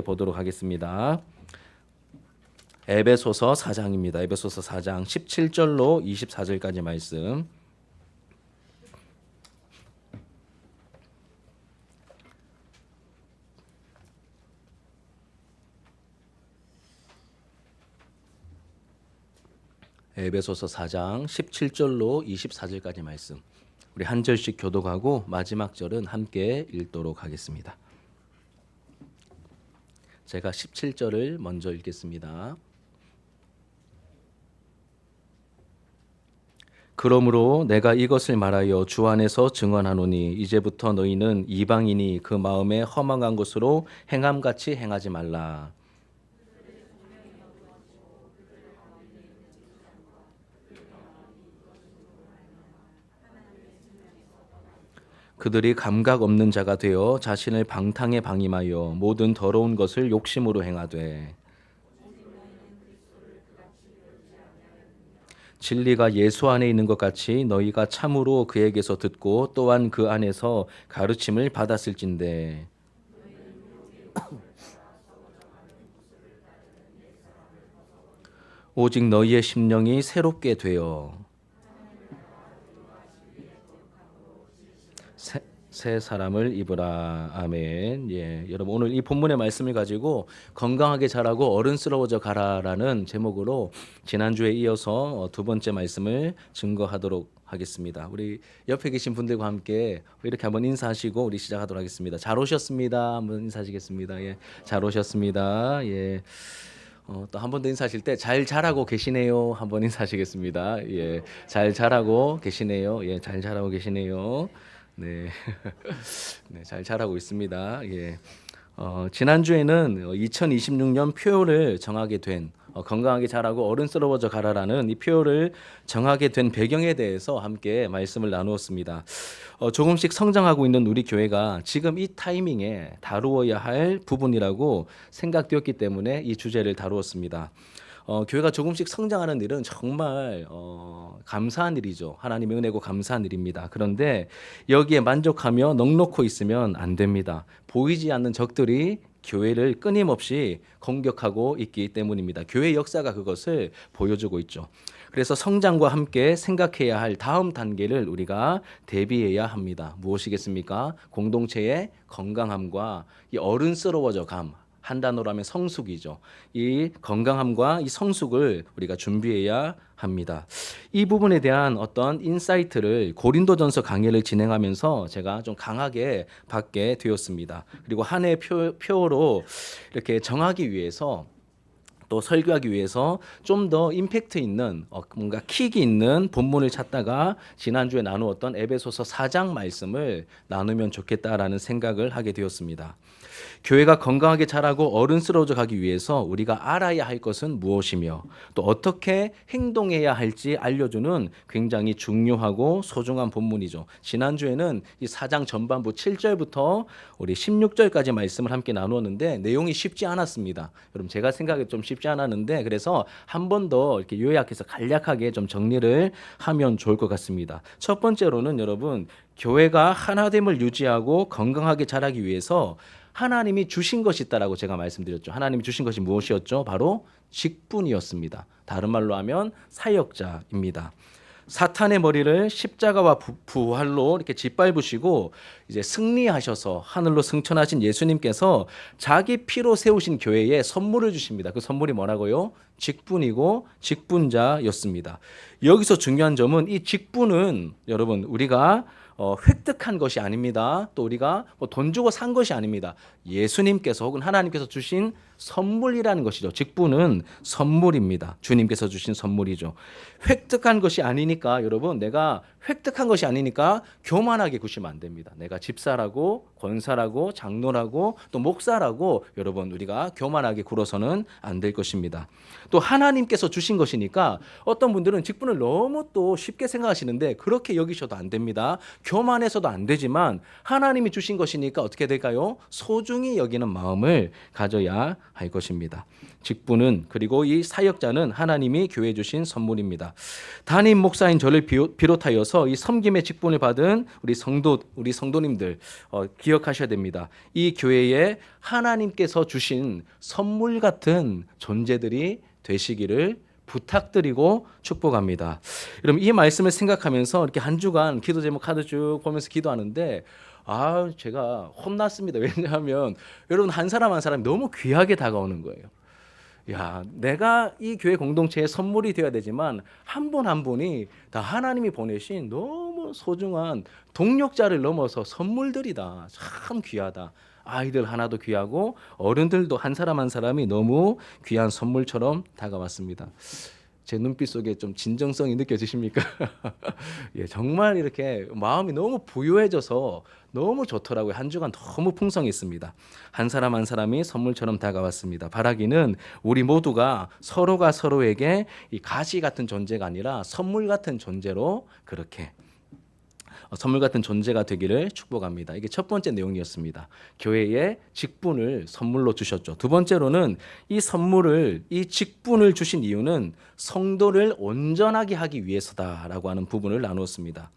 보도록 하겠습니다. 에베소서 4장입니다. 에베소서 4장 17절로 24절까지 말씀. 에베소서 4장 17절로 24절까지 말씀. 우리 한 절씩 교독하고 마지막 절은 함께 읽도록 하겠습니다. 제가 17절을 먼저 읽겠습니다. 그러므로 내가 이것을 말하여 주 안에서 증언하노니 이제부터 너희는 이방인이 그 마음에 허망한 것으로 행함같이 행하지 말라. 그들이 감각 없는 자가 되어 자신을 방탕에 방임하여 모든 더러운 것을 욕심으로 행하되 진리가 예수 안에 있는 것 같이 너희가 참으로 그에게서 듣고 또한 그 안에서 가르침을 받았을진대. 오직 너희의 심령이 새롭게 되어 새 사람을 입으라. 아멘. 예, 여러분 오늘 이 본문의 말씀을 가지고 건강하게 자라고 어른스러워져 가라라는 제목으로 지난주에 이어서 두 번째 말씀을 증거하도록 하겠습니다. 우리 옆에 계신 분들과 함께 이렇게 한번 인사하시고 우리 시작하도록 하겠습니다. 잘 오셨습니다. 한번 인사하시겠습니다. 예, 잘 오셨습니다. 예. 또 한 번 더 인사하실 때 잘 자라고 계시네요. 한번 인사하시겠습니다. 예, 잘 자라고 계시네요. 예, 잘 자라고 계시네요. 네, 네, 잘 자라고 있습니다. 예, 지난주에는 2026년 표를 정하게 된 건강하게 자라고 어른스러워져 가라라는 이 표를 정하게 된 배경에 대해서 함께 말씀을 나누었습니다. 조금씩 성장하고 있는 우리 교회가 지금 이 타이밍에 다루어야 할 부분이라고 생각되었기 때문에 이 주제를 다루었습니다. 교회가 조금씩 성장하는 일은 정말 감사한 일이죠. 하나님의 은혜고 감사한 일입니다. 그런데 여기에 만족하며 넋놓고 있으면 안 됩니다. 보이지 않는 적들이 교회를 끊임없이 공격하고 있기 때문입니다. 교회 역사가 그것을 보여주고 있죠. 그래서 성장과 함께 생각해야 할 다음 단계를 우리가 대비해야 합니다. 무엇이겠습니까? 공동체의 건강함과 이 어른스러워져 감. 한 단어로 하면 성숙이죠. 이 건강함과 이 성숙을 우리가 준비해야 합니다. 이 부분에 대한 어떤 인사이트를 고린도전서 강해를 진행하면서 제가 좀 강하게 받게 되었습니다. 그리고 한 해 표로 이렇게 정하기 위해서 또 설교하기 위해서 좀 더 임팩트 있는 뭔가 킥이 있는 본문을 찾다가 지난주에 나누었던 에베소서 4장 말씀을 나누면 좋겠다라는 생각을 하게 되었습니다. 교회가 건강하게 자라고 어른스러워져 가기 위해서 우리가 알아야 할 것은 무엇이며 또 어떻게 행동해야 할지 알려주는 굉장히 중요하고 소중한 본문이죠. 지난주에는 이 4장 전반부 7절부터 우리 16절까지 말씀을 함께 나누었는데 내용이 쉽지 않았습니다. 여러분 제가 생각에 좀 쉽지 않았는데 그래서 한 번 더 이렇게 요약해서 간략하게 좀 정리를 하면 좋을 것 같습니다. 첫 번째로는 여러분 교회가 하나됨을 유지하고 건강하게 자라기 위해서 하나님이 주신 것이 있다라고 제가 말씀드렸죠. 하나님이 주신 것이 무엇이었죠? 바로 직분이었습니다. 다른 말로 하면 사역자입니다. 사탄의 머리를 십자가와 부활로 이렇게 짓밟으시고 이제 승리하셔서 하늘로 승천하신 예수님께서 자기 피로 세우신 교회에 선물을 주십니다. 그 선물이 뭐라고요? 직분이고 직분자였습니다. 여기서 중요한 점은 이 직분은 여러분 우리가 획득한 것이 아닙니다. 또 우리가 돈 주고 산 것이 아닙니다. 예수님께서 혹은 하나님께서 주신 선물이라는 것이죠. 직분은 선물입니다. 주님께서 주신 선물이죠. 획득한 것이 아니니까 여러분 내가 획득한 것이 아니니까 교만하게 구시면 안 됩니다. 내가 집사라고 권사라고 장로라고 또 목사라고 여러분 우리가 교만하게 굴어서는 안 될 것입니다. 또 하나님께서 주신 것이니까 어떤 분들은 직분을 너무 또 쉽게 생각하시는데 그렇게 여기셔도 안 됩니다. 교만해서도 안 되지만 하나님이 주신 것이니까 어떻게 될까요? 소중히 여기는 마음을 가져야 할 것입니다. 직분은 그리고 이 사역자는 하나님이 교회에 주신 선물입니다. 담임 목사인 저를 비롯하여서 교회에서 이 섬김의 직분을 받은 우리 성도님들 기억하셔야 됩니다. 이 교회에 하나님께서 주신 선물 같은 존재들이 되시기를 부탁드리고 축복합니다. 여러분 이 말씀을 생각하면서 이렇게 한 주간 기도 제목 카드 쭉 보면서 기도하는데 제가 혼났습니다. 왜냐하면 여러분 한 사람 한 사람이 너무 귀하게 다가오는 거예요. 내가 이 교회 공동체에 선물이 되어야 되지만 한 분 한 분이 다 하나님이 보내신 너무 소중한 동력자를 넘어서 선물들이다. 참 귀하다. 아이들 하나도 귀하고 어른들도 한 사람 한 사람이 너무 귀한 선물처럼 다가왔습니다. 제 눈빛 속에 좀 진정성이 느껴지십니까? 정말 이렇게 마음이 너무 부유해져서 너무 좋더라고요. 한 주간 너무 풍성했습니다. 한 사람 한 사람이 선물처럼 다가왔습니다. 바라기는 우리 모두가 서로가 서로에게 이 가시 같은 존재가 아니라 선물 같은 존재로 그렇게 선물 같은 존재가 되기를 축복합니다. 이게 첫 번째 내용이었습니다. 교회의 직분을 선물로 주셨죠. 두 번째로는 이 직분을 주신 이유는 성도를 온전하게 하기 위해서다라고 하는 부분을 나누었습니다.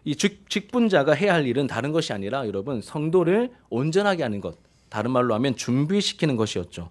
이 직분자가 해야 할 일은 다른 것이 아니라 여러분 성도를 온전하게 하는 것, 다른 말로 하면 준비시키는 것이었죠.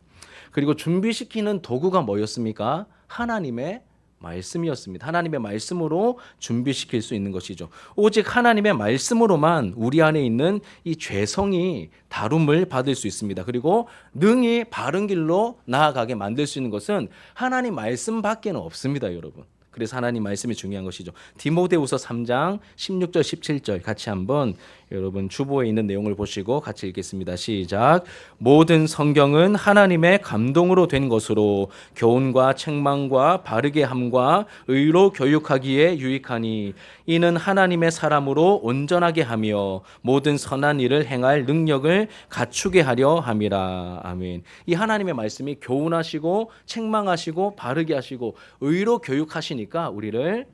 그리고 준비시키는 도구가 뭐였습니까? 하나님의 말씀이었습니다. 하나님의 말씀으로 준비시킬 수 있는 것이죠. 오직 하나님의 말씀으로만 우리 안에 있는 이 죄성이 다룸을 받을 수 있습니다. 그리고 능히 바른 길로 나아가게 만들 수 있는 것은 하나님 말씀밖에는 없습니다, 여러분. 그래서 하나님 말씀이 중요한 것이죠. 디모데후서 3장 16절 17절 같이 한번 여러분 주보에 있는 내용을 보시고 같이 읽겠습니다. 시작. 모든 성경은 하나님의 감동으로 된 것으로 교훈과 책망과 바르게 함과 의로 교육하기에 유익하니 이는 하나님의 사람으로 온전하게 하며 모든 선한 일을 행할 능력을 갖추게 하려 함이라. 아멘. 이 하나님의 말씀이 교훈하시고 책망하시고 바르게 하시고 의로 교육하시니까 우리를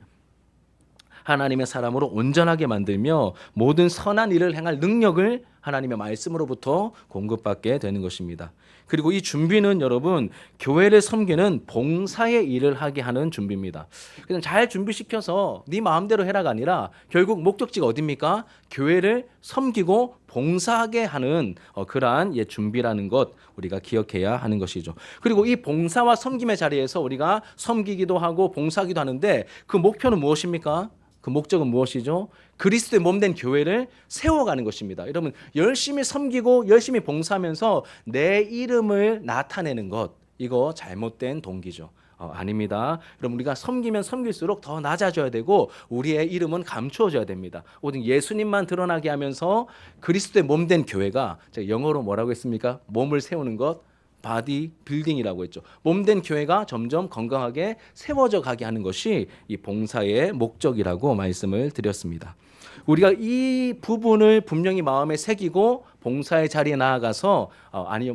하나님의 사람으로 온전하게 만들며 모든 선한 일을 행할 능력을 하나님의 말씀으로부터 공급받게 되는 것입니다. 그리고 이 준비는 여러분 교회를 섬기는 봉사의 일을 하게 하는 준비입니다. 그냥 잘 준비시켜서 네 마음대로 해라가 아니라 결국 목적지가 어디입니까? 교회를 섬기고 봉사하게 하는 그러한 준비라는 것 우리가 기억해야 하는 것이죠. 그리고 이 봉사와 섬김의 자리에서 우리가 섬기기도 하고 봉사하기도 하는데 그 목표는 무엇입니까? 그 목적은 무엇이죠? 그리스도의 몸된 교회를 세워가는 것입니다. 여러분 열심히 섬기고 열심히 봉사하면서 내 이름을 나타내는 것 이거 잘못된 동기죠. 아닙니다. 여러분 우리가 섬기면 섬길수록 더 낮아져야 되고 우리의 이름은 감추어져야 됩니다. 오직 예수님만 드러나게 하면서 그리스도의 몸된 교회가 제가 영어로 뭐라고 했습니까? 몸을 세우는 것 바디 빌딩이라고 했죠. 몸된 교회가 점점 건강하게 세워져 가게 하는 것이 이 봉사의 목적이라고 말씀을 드렸습니다. 우리가 이 부분을 분명히 마음에 새기고 봉사의 자리에 나아가서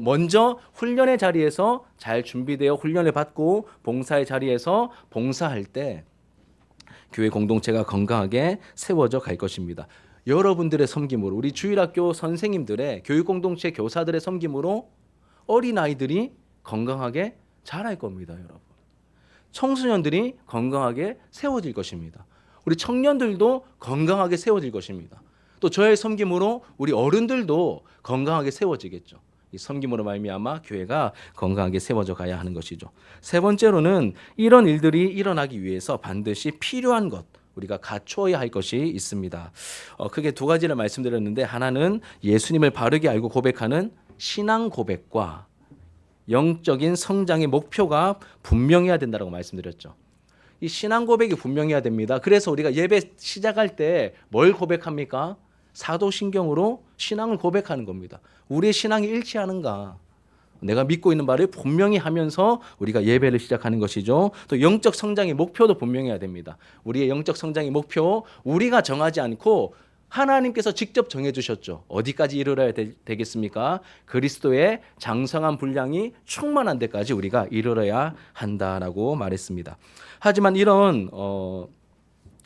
먼저 훈련의 자리에서 잘 준비되어 훈련을 받고 봉사의 자리에서 봉사할 때 교회 공동체가 건강하게 세워져 갈 것입니다. 여러분들의 섬김으로 우리 주일학교 선생님들의 교육 공동체 교사들의 섬김으로 어린아이들이 건강하게 자랄 겁니다, 여러분. 청소년들이 건강하게 세워질 것입니다. 우리 청년들도 건강하게 세워질 것입니다. 또 저의 섬김으로 우리 어른들도 건강하게 세워지겠죠. 이 섬김으로 말미암아 교회가 건강하게 세워져 가야 하는 것이죠. 세 번째로는 이런 일들이 일어나기 위해서 반드시 필요한 것 우리가 갖추어야 할 것이 있습니다. 크게 두 가지를 말씀드렸는데 하나는 예수님을 바르게 알고 고백하는 신앙 고백과 영적인 성장의 목표가 분명해야 된다고 말씀드렸죠. 이 신앙 고백이 분명해야 됩니다. 그래서 우리가 예배 시작할 때 뭘 고백합니까? 사도신경으로 신앙을 고백하는 겁니다. 우리의 신앙이 일치하는가? 내가 믿고 있는 바를 분명히 하면서 우리가 예배를 시작하는 것이죠. 또 영적 성장의 목표도 분명해야 됩니다. 우리의 영적 성장의 목표 우리가 정하지 않고 하나님께서 직접 정해주셨죠. 어디까지 이르러야 되겠습니까? 그리스도의 장성한 분량이 충만한 데까지 우리가 이르러야 한다라고 말했습니다. 하지만 이런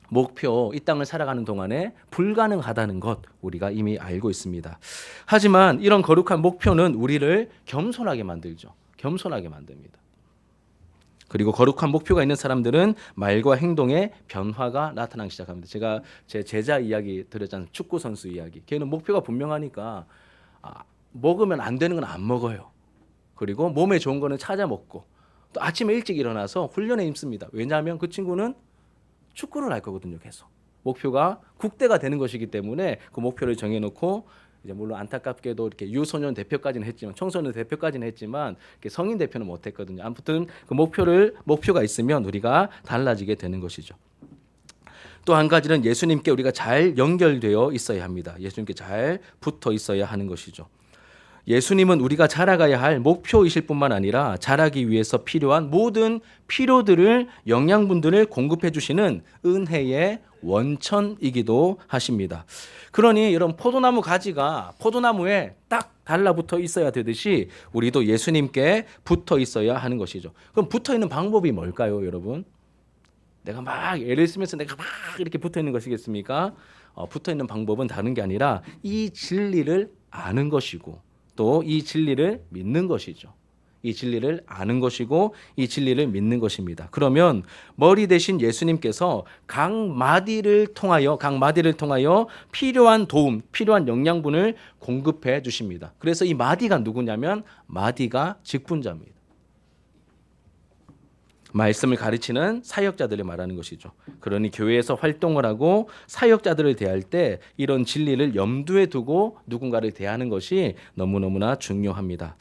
목표, 이 땅을 살아가는 동안에 불가능하다는 것 우리가 이미 알고 있습니다. 하지만 이런 거룩한 목표는 우리를 겸손하게 만들죠. 겸손하게 만듭니다. 그리고 거룩한 목표가 있는 사람들은 말과 행동에 변화가 나타나기 시작합니다. 제가 제 제자 이야기 드렸잖아요. 축구 선수 이야기. 걔는 목표가 분명하니까 먹으면 안 되는 건 안 먹어요. 그리고 몸에 좋은 거는 찾아 먹고 또 아침에 일찍 일어나서 훈련에 힘씁니다. 왜냐하면 그 친구는 축구를 할 거거든요. 계속. 목표가 국대가 되는 것이기 때문에 그 목표를 정해놓고 이제 물론 안타깝게도 이렇게 유소년 대표까지는 했지만 청소년 대표까지는 했지만 이렇게 성인 대표는 못했거든요. 아무튼 그 목표가 있으면 우리가 달라지게 되는 것이죠. 또 한 가지는 예수님께 우리가 잘 연결되어 있어야 합니다. 예수님께 잘 붙어 있어야 하는 것이죠. 예수님은 우리가 자라가야 할 목표이실 뿐만 아니라 자라기 위해서 필요한 모든 필요들을 영양분들을 공급해 주시는 은혜의 원천이기도 하십니다. 그러니 여러분 포도나무 가지가 포도나무에 딱 달라붙어 있어야 되듯이 우리도 예수님께 붙어 있어야 하는 것이죠. 그럼 붙어 있는 방법이 뭘까요, 여러분? 내가 막 애를 쓰면서 내가 막 이렇게 붙어 있는 것이겠습니까? 붙어 있는 방법은 다른 게 아니라 이 진리를 아는 것이고 또 이 진리를 믿는 것이죠. 이 진리를 아는 것이고 이 진리를 믿는 것입니다. 그러면 머리 대신 예수님께서 각 마디를 통하여 필요한 도움, 필요한 영양분을 공급해 주십니다. 그래서 이 마디가 누구냐면 마디가 직분자입니다. 말씀을 가르치는 사역자들을 말하는 것이죠. 그러니 교회에서 활동을 하고 사역자들을 대할 때 이런 진리를 염두에 두고 누군가를 대하는 것이 너무너무나 중요합니다.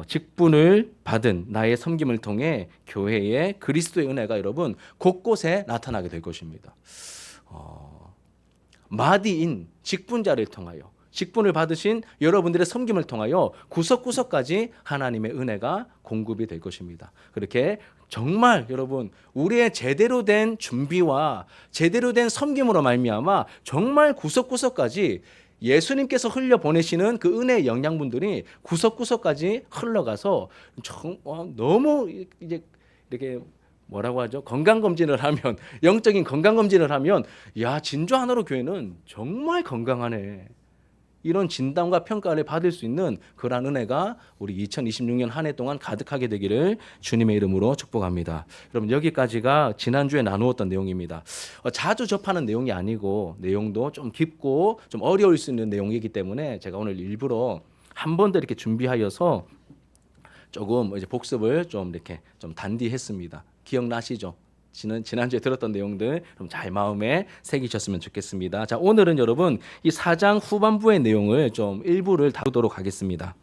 직분을 받은 나의 섬김을 통해 교회의 그리스도의 은혜가 여러분 곳곳에 나타나게 될 것입니다. 마디인 직분자를 통하여 직분을 받으신 여러분들의 섬김을 통하여 구석구석까지 하나님의 은혜가 공급이 될 것입니다. 그렇게 정말 여러분 우리의 제대로 된 준비와 제대로 된 섬김으로 말미암아 정말 구석구석까지 예수님께서 흘려보내시는 그 은혜의 영양분들이 구석구석까지 흘러가서 너무 이제 이렇게 뭐라고 하죠? 건강검진을 하면 영적인 건강검진을 하면 야 진주 하나로 교회는 정말 건강하네. 이런 진단과 평가를 받을 수 있는 그러한 은혜가 우리 2026년 한 해 동안 가득하게 되기를 주님의 이름으로 축복합니다. 여러분 여기까지가 지난주에 나누었던 내용입니다. 자주 접하는 내용이 아니고 내용도 좀 깊고 좀 어려울 수 있는 내용이기 때문에 제가 오늘 일부러 한 번 더 이렇게 준비하여서 조금 이제 복습을 좀 이렇게 좀 단디했습니다. 기억나시죠? 지난주에 들었던 내용들 좀 잘 마음에 새기셨으면 좋겠습니다. 자, 오늘은 여러분 이 4장 후반부의 내용을 좀 일부를 다루도록 하겠습니다.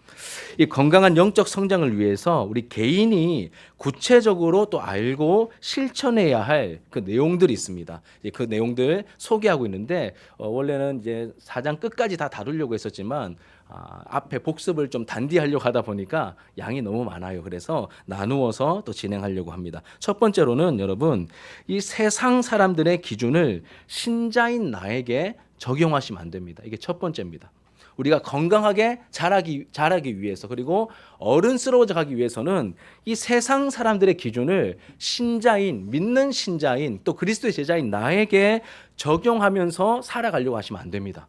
이 건강한 영적 성장을 위해서 우리 개인이 구체적으로 또 알고 실천해야 할 그 내용들이 있습니다. 그 내용들 소개하고 있는데 원래는 이제 4장 끝까지 다 다루려고 했었지만 앞에 복습을 좀 단디하려고 하다 보니까 양이 너무 많아요. 그래서 나누어서 또 진행하려고 합니다. 첫 번째로는 여러분 이 세상 사람들의 기준을 신자인 나에게 적용하시면 안 됩니다. 이게 첫 번째입니다. 우리가 건강하게 자라기 위해서 그리고 어른스러워져 가기 위해서는 이 세상 사람들의 기준을 신자인 믿는 신자인 또 그리스도의 제자인 나에게 적용하면서 살아가려고 하시면 안 됩니다.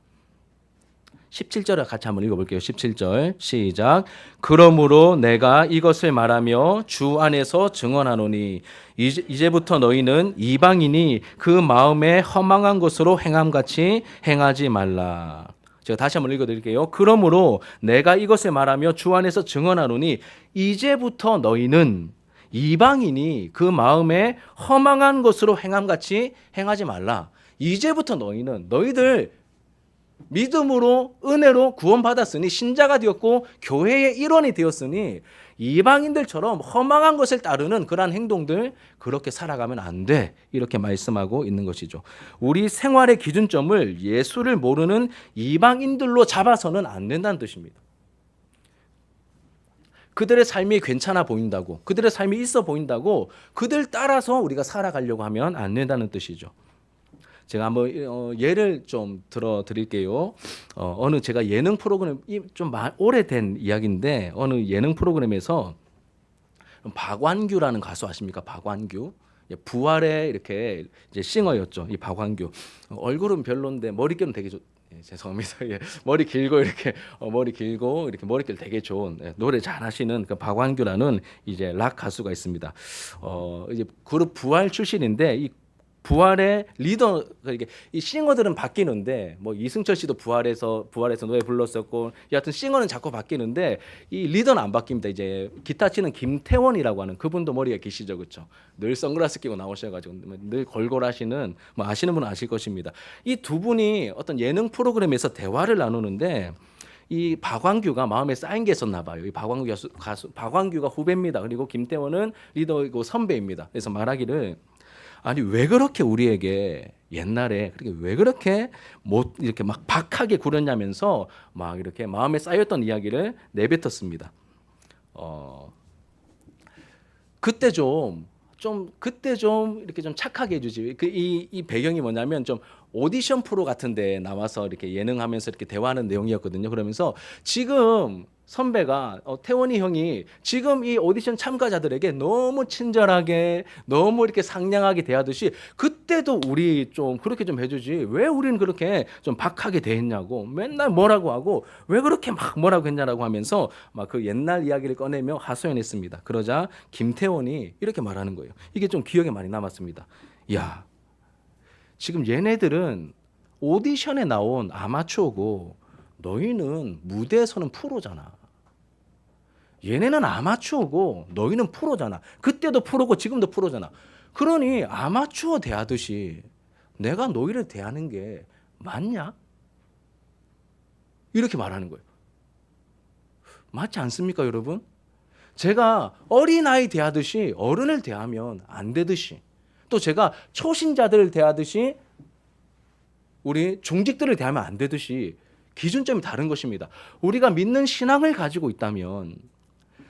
17절을 같이 한번 읽어볼게요. 17절 시작. 그러므로 내가 이것을 말하며 주 안에서 증언하노니 이제부터 너희는 이방인이 그 마음에 허망한 것으로 행함같이 행하지 말라. 제가 다시 한번 읽어드릴게요. 그러므로 내가 이것을 말하며 주 안에서 증언하노니 이제부터 너희는 이방인이 그 마음에 허망한 것으로 행함같이 행하지 말라. 이제부터 너희들 믿음으로 은혜로 구원받았으니 신자가 되었고 교회의 일원이 되었으니 이방인들처럼 허망한 것을 따르는 그러한 행동들 그렇게 살아가면 안 돼. 이렇게 말씀하고 있는 것이죠. 우리 생활의 기준점을 예수를 모르는 이방인들로 잡아서는 안 된다는 뜻입니다. 그들의 삶이 괜찮아 보인다고 그들의 삶이 있어 보인다고 그들 따라서 우리가 살아가려고 하면 안 된다는 뜻이죠. 제가 한번 예를 좀 들어드릴게요. 어느 제가 예능 프로그램 좀 오래된 이야기인데 어느 예능 프로그램에서 박완규라는 가수 아십니까? 박완규. 부활의 이렇게 이제 싱어였죠. 이 박완규 얼굴은 별론데 머릿결은 되게 죄송합니다. 예, 머리 길고 이렇게 머리 길고 이렇게 머릿결 되게 좋은 노래 잘하시는 그 박완규라는 이제 락 가수가 있습니다. 이제 그룹 부활 출신인데 이 부활의 리더 이게 이 싱어들은 바뀌는데 뭐 이승철 씨도 부활해서 노래 불렀었고 여하튼 싱어는 자꾸 바뀌는데 이 리더는 안 바뀝니다. 이제 기타 치는 김태원이라고 하는 그분도 머리가 기시죠, 그렇죠? 늘 선글라스 끼고 나오셔가지고 늘 걸걸하시는 뭐 아시는 분은 아실 것입니다. 이 두 분이 어떤 예능 프로그램에서 대화를 나누는데 이 박완규가 마음에 쌓인 게 있었나 봐요. 이 박완규 가수 박완규가 후배입니다. 그리고 김태원은 리더이고 선배입니다. 그래서 말하기를 아니 왜 그렇게 우리에게 옛날에 그렇게 왜 그렇게 못 이렇게 막 박하게 굴었냐면서 막 이렇게 마음에 쌓였던 이야기를 내뱉었습니다. 그때 좀 이렇게 좀 착하게 해주지. 이 배경이 뭐냐면 좀 오디션 프로 같은데 나와서 이렇게 예능하면서 이렇게 대화하는 내용이었거든요. 그러면서 지금 선배가 태원이 형이 지금 이 오디션 참가자들에게 너무 친절하게 너무 이렇게 상냥하게 대하듯이 그때도 우리 좀 그렇게 좀 해주지 왜 우리는 그렇게 좀 박하게 대했냐고 맨날 뭐라고 하고 왜 그렇게 막 뭐라고 했냐라고 하면서 막 그 옛날 이야기를 꺼내며 하소연했습니다. 그러자 김태원이 이렇게 말하는 거예요. 이게 좀 기억에 많이 남았습니다. 야, 지금 얘네들은 오디션에 나온 아마추어고 너희는 무대에서는 프로잖아. 얘네는 아마추어고 너희는 프로잖아. 그때도 프로고 지금도 프로잖아. 그러니 아마추어 대하듯이 내가 너희를 대하는 게 맞냐? 이렇게 말하는 거예요. 맞지 않습니까, 여러분? 제가 어린아이 대하듯이 어른을 대하면 안 되듯이 또 제가 초신자들을 대하듯이 우리 중직들을 대하면 안 되듯이 기준점이 다른 것입니다. 우리가 믿는 신앙을 가지고 있다면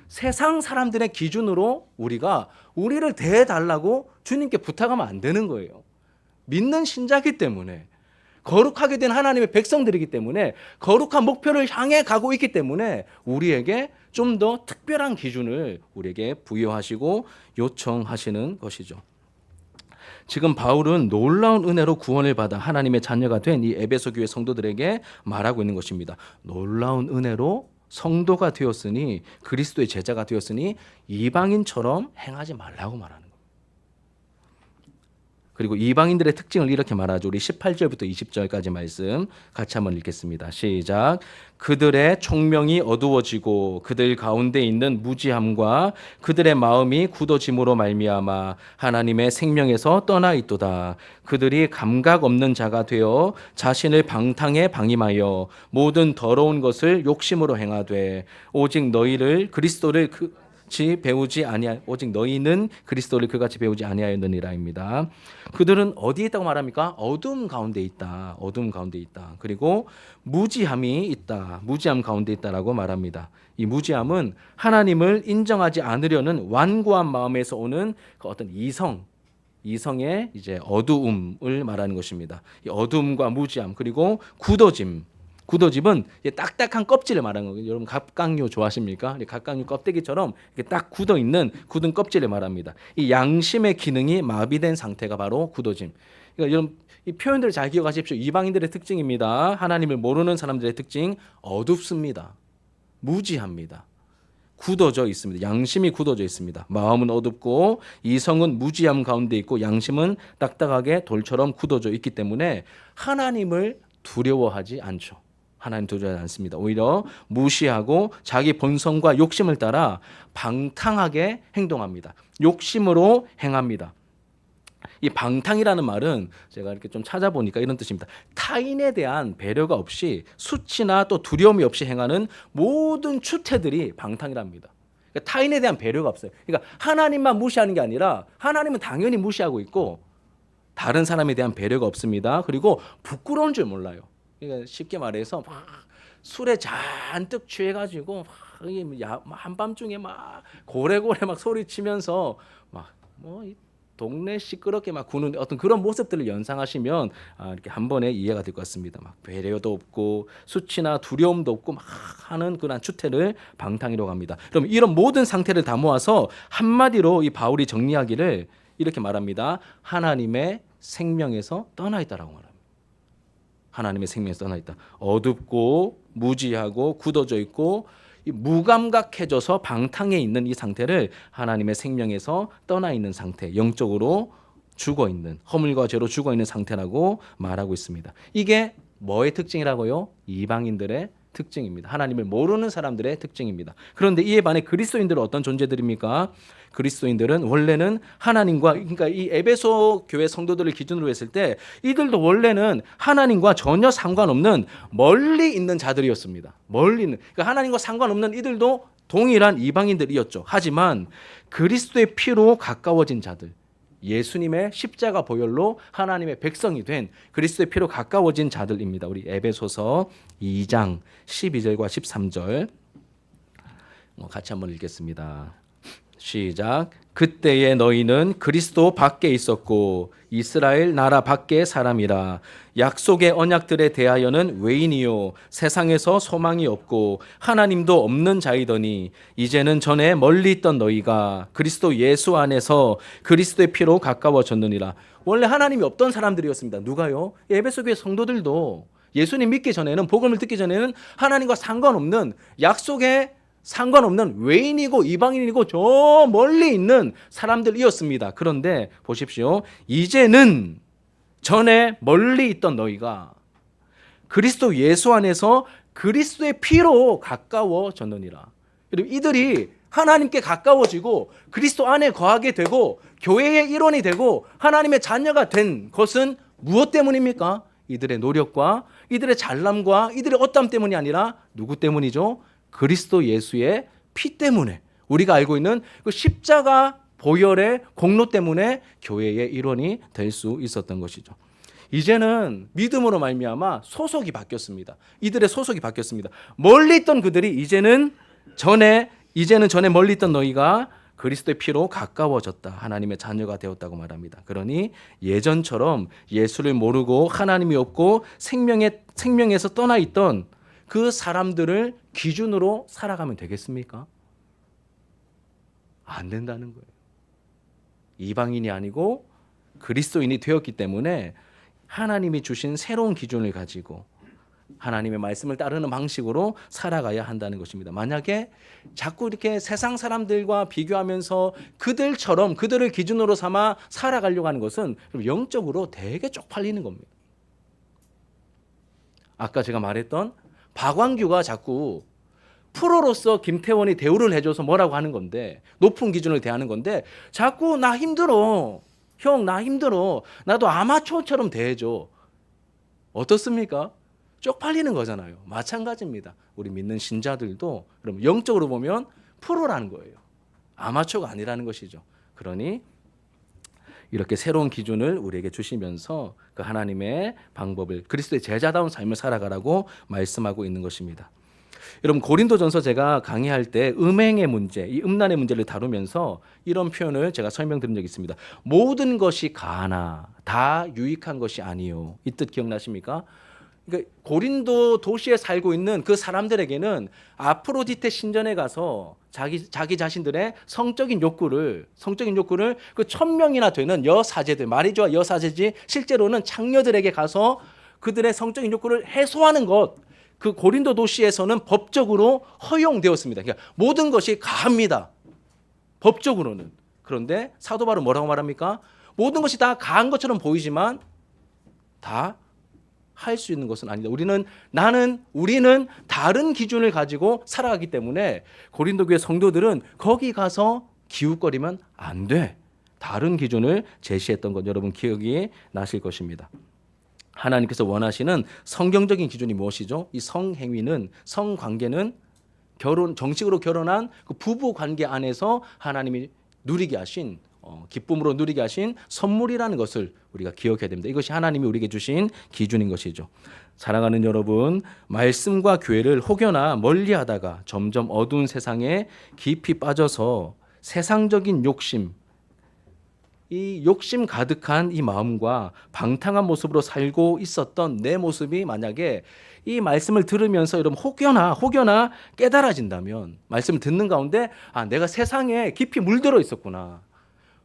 세상 사람들의 기준으로 우리를 대해달라고 주님께 부탁하면 안 되는 거예요. 믿는 신자이기 때문에 거룩하게 된 하나님의 백성들이기 때문에 거룩한 목표를 향해 가고 있기 때문에 우리에게 좀 더 특별한 기준을 우리에게 부여하시고 요청하시는 것이죠. 지금 바울은 놀라운 은혜로 구원을 받아 하나님의 자녀가 된 이 에베소 교회 성도들에게 말하고 있는 것입니다. 놀라운 은혜로 성도가 되었으니 그리스도의 제자가 되었으니 이방인처럼 행하지 말라고 말하는 겁니다. 그리고 이방인들의 특징을 이렇게 말하죠. 우리 18절부터 20절까지 말씀 같이 한번 읽겠습니다. 시작. 그들의 총명이 어두워지고 그들 가운데 있는 무지함과 그들의 마음이 굳어짐으로 말미암아 하나님의 생명에서 떠나 있도다. 그들이 감각 없는 자가 되어 자신을 방탕에 방임하여 모든 더러운 것을 욕심으로 행하되 오직 너희를 그리스도를 오직 너희는 그리스도를 그같이 배우지 아니하였느니라입니다. 그들은 어디에 있다고 말합니까? 어둠 가운데 있다. 어둠 가운데 있다. 그리고 무지함이 있다. 무지함 가운데 있다라고 말합니다. 이 무지함은 하나님을 인정하지 않으려는 완고한 마음에서 오는 그 어떤 이성의 이제 어두움을 말하는 것입니다. 이 어두움과 무지함 그리고 굳어짐은 딱딱한 껍질을 말하는 거예요. 여러분 갑각류 좋아하십니까? 갑각류 껍데기처럼 이렇게 딱 굳은 껍질을 말합니다. 이 양심의 기능이 마비된 상태가 바로 굳어짐. 그러니까 여러분 이 표현들을 잘 기억하십시오. 이방인들의 특징입니다. 하나님을 모르는 사람들의 특징 어둡습니다. 무지합니다. 굳어져 있습니다. 양심이 굳어져 있습니다. 마음은 어둡고 이성은 무지함 가운데 있고 양심은 딱딱하게 돌처럼 굳어져 있기 때문에 하나님을 두려워하지 않죠. 하나님 두려워하지 않습니다. 오히려 무시하고 자기 본성과 욕심을 따라 방탕하게 행동합니다. 욕심으로 행합니다. 이 방탕이라는 말은 제가 이렇게 좀 찾아보니까 이런 뜻입니다. 타인에 대한 배려가 없이 수치나 또 두려움이 없이 행하는 모든 추태들이 방탕이랍니다. 그러니까 타인에 대한 배려가 없어요. 그러니까 하나님만 무시하는 게 아니라 하나님은 당연히 무시하고 있고 다른 사람에 대한 배려가 없습니다. 그리고 부끄러운 줄 몰라요. 그러니까 쉽게 말해서 막 술에 잔뜩 취해가지고 막 한밤중에 막 고래고래 막 소리치면서 막 뭐 동네 시끄럽게 막 구는 어떤 그런 모습들을 연상하시면 이렇게 한 번에 이해가 될 것 같습니다. 막 배려도 없고 수치나 두려움도 없고 막 하는 그런 추태를 방탕이라고 합니다. 그럼 이런 모든 상태를 다 모아서 한마디로 이 바울이 정리하기를 이렇게 말합니다. 하나님의 생명에서 떠나 있다라고 말합니다. 하나님의 생명에서 떠나 있다. 어둡고 무지하고 굳어져 있고 무감각해져서 방탕해 있는 이 상태를 하나님의 생명에서 떠나 있는 상태, 영적으로 죽어 있는, 허물과 죄로 죽어 있는 상태라고 말하고 있습니다. 이게 뭐의 특징이라고요? 이방인들의 특징입니다. 하나님을 모르는 사람들의 특징입니다. 그런데 이에 반해 그리스도인들은 어떤 존재들입니까? 그리스도인들은 원래는 하나님과, 그러니까 이 에베소 교회 성도들을 기준으로 했을 때 이들도 원래는 하나님과 전혀 상관없는 멀리 있는 자들이었습니다. 멀리 있는, 그러니까 하나님과 상관없는 이들도 동일한 이방인들이었죠. 하지만 그리스도의 피로 가까워진 자들, 예수님의 십자가 보혈로 하나님의 백성이 된 그리스도의 피로 가까워진 자들입니다. 우리 에베소서 2장 12절과 13절 같이 한번 읽겠습니다. 시작. 그때에 너희는 그리스도 밖에 있었고 이스라엘 나라 밖의 사람이라. 약속의 언약들에 대하여는 외인이요 세상에서 소망이 없고 하나님도 없는 자이더니 이제는 전에 멀리 있던 너희가 그리스도 예수 안에서 그리스도의 피로 가까워졌느니라. 원래 하나님이 없던 사람들이었습니다. 누가요? 에베소 교회 성도들도 예수님 믿기 전에는, 복음을 듣기 전에는 하나님과 상관없는, 약속의 상관없는 외인이고 이방인이고 저 멀리 있는 사람들이었습니다. 그런데 보십시오. 이제는 전에 멀리 있던 너희가 그리스도 예수 안에서 그리스도의 피로 가까워졌느니라. 여러분, 이들이 하나님께 가까워지고 그리스도 안에 거하게 되고 교회의 일원이 되고 하나님의 자녀가 된 것은 무엇 때문입니까? 이들의 노력과 이들의 잘남과 이들의 어땀 때문이 아니라 누구 때문이죠? 그리스도 예수의 피 때문에, 우리가 알고 있는 그 십자가 보혈의 공로 때문에 교회의 일원이 될 수 있었던 것이죠. 이제는 믿음으로 말미암아 소속이 바뀌었습니다. 이들의 소속이 바뀌었습니다. 멀리 있던 그들이 이제는 전에 멀리 있던 너희가 그리스도의 피로 가까워졌다. 하나님의 자녀가 되었다고 말합니다. 그러니 예전처럼 예수를 모르고 하나님이 없고 생명에서 떠나 있던 그 사람들을 기준으로 살아가면 되겠습니까? 안 된다는 거예요. 이방인이 아니고 그리스도인이 되었기 때문에 하나님이 주신 새로운 기준을 가지고 하나님의 말씀을 따르는 방식으로 살아가야 한다는 것입니다. 만약에 자꾸 이렇게 세상 사람들과 비교하면서 그들처럼 그들을 기준으로 삼아 살아가려고 하는 것은 영적으로 되게 쪽팔리는 겁니다. 아까 제가 말했던 박완규가 자꾸 프로로서 김태원이 대우를 해줘서 뭐라고 하는 건데, 높은 기준을 대하는 건데 자꾸 나 힘들어, 형 나 힘들어, 나도 아마추어처럼 대해줘. 어떻습니까? 쪽팔리는 거잖아요. 마찬가지입니다. 우리 믿는 신자들도 그럼 영적으로 보면 프로라는 거예요. 아마추어가 아니라는 것이죠. 그러니 이렇게 새로운 기준을 우리에게 주시면서 그 하나님의 방법을, 그리스도의 제자다운 삶을 살아가라고 말씀하고 있는 것입니다. 여러분, 고린도전서 제가 강의할 때 음행의 문제, 이 음란의 문제를 다루면서 이런 표현을 제가 설명드린 적이 있습니다. 모든 것이 가하나 다 유익한 것이 아니요. 이 뜻 기억나십니까? 그러니까 고린도 도시에 살고 있는 그 사람들에게는 아프로디테 신전에 가서 자기 자신들의 성적인 욕구를 그 1000명이나 되는 여사제들, 말이 좋아 여사제지 실제로는 창녀들에게 가서 그들의 성적인 욕구를 해소하는 것, 그 고린도 도시에서는 법적으로 허용되었습니다. 그러니까 모든 것이 가합니다. 법적으로는. 그런데 사도 바울은 뭐라고 말합니까? 모든 것이 다 가한 것처럼 보이지만 다 할 수 있는 것은 아니다. 우리는 다른 기준을 가지고 살아가기 때문에 고린도 교회 성도들은 거기 가서 기웃거리면 안 돼. 다른 기준을 제시했던 것 여러분 기억이 나실 것입니다. 하나님께서 원하시는 성경적인 기준이 무엇이죠? 이 성행위는, 성관계는 정식으로 결혼한 그 부부 관계 안에서 하나님이 누리게 하신, 기쁨으로 누리게 하신 선물이라는 것을 우리가 기억해야 됩니다. 이것이 하나님이 우리에게 주신 기준인 것이죠. 사랑하는 여러분, 말씀과 교회를 혹여나 멀리하다가 점점 어두운 세상에 깊이 빠져서 세상적인 욕심, 이 욕심 가득한 이 마음과 방탕한 모습으로 살고 있었던 내 모습이 만약에 이 말씀을 들으면서 여러분 혹여나 깨달아진다면, 말씀을 듣는 가운데 내가 세상에 깊이 물들어 있었구나,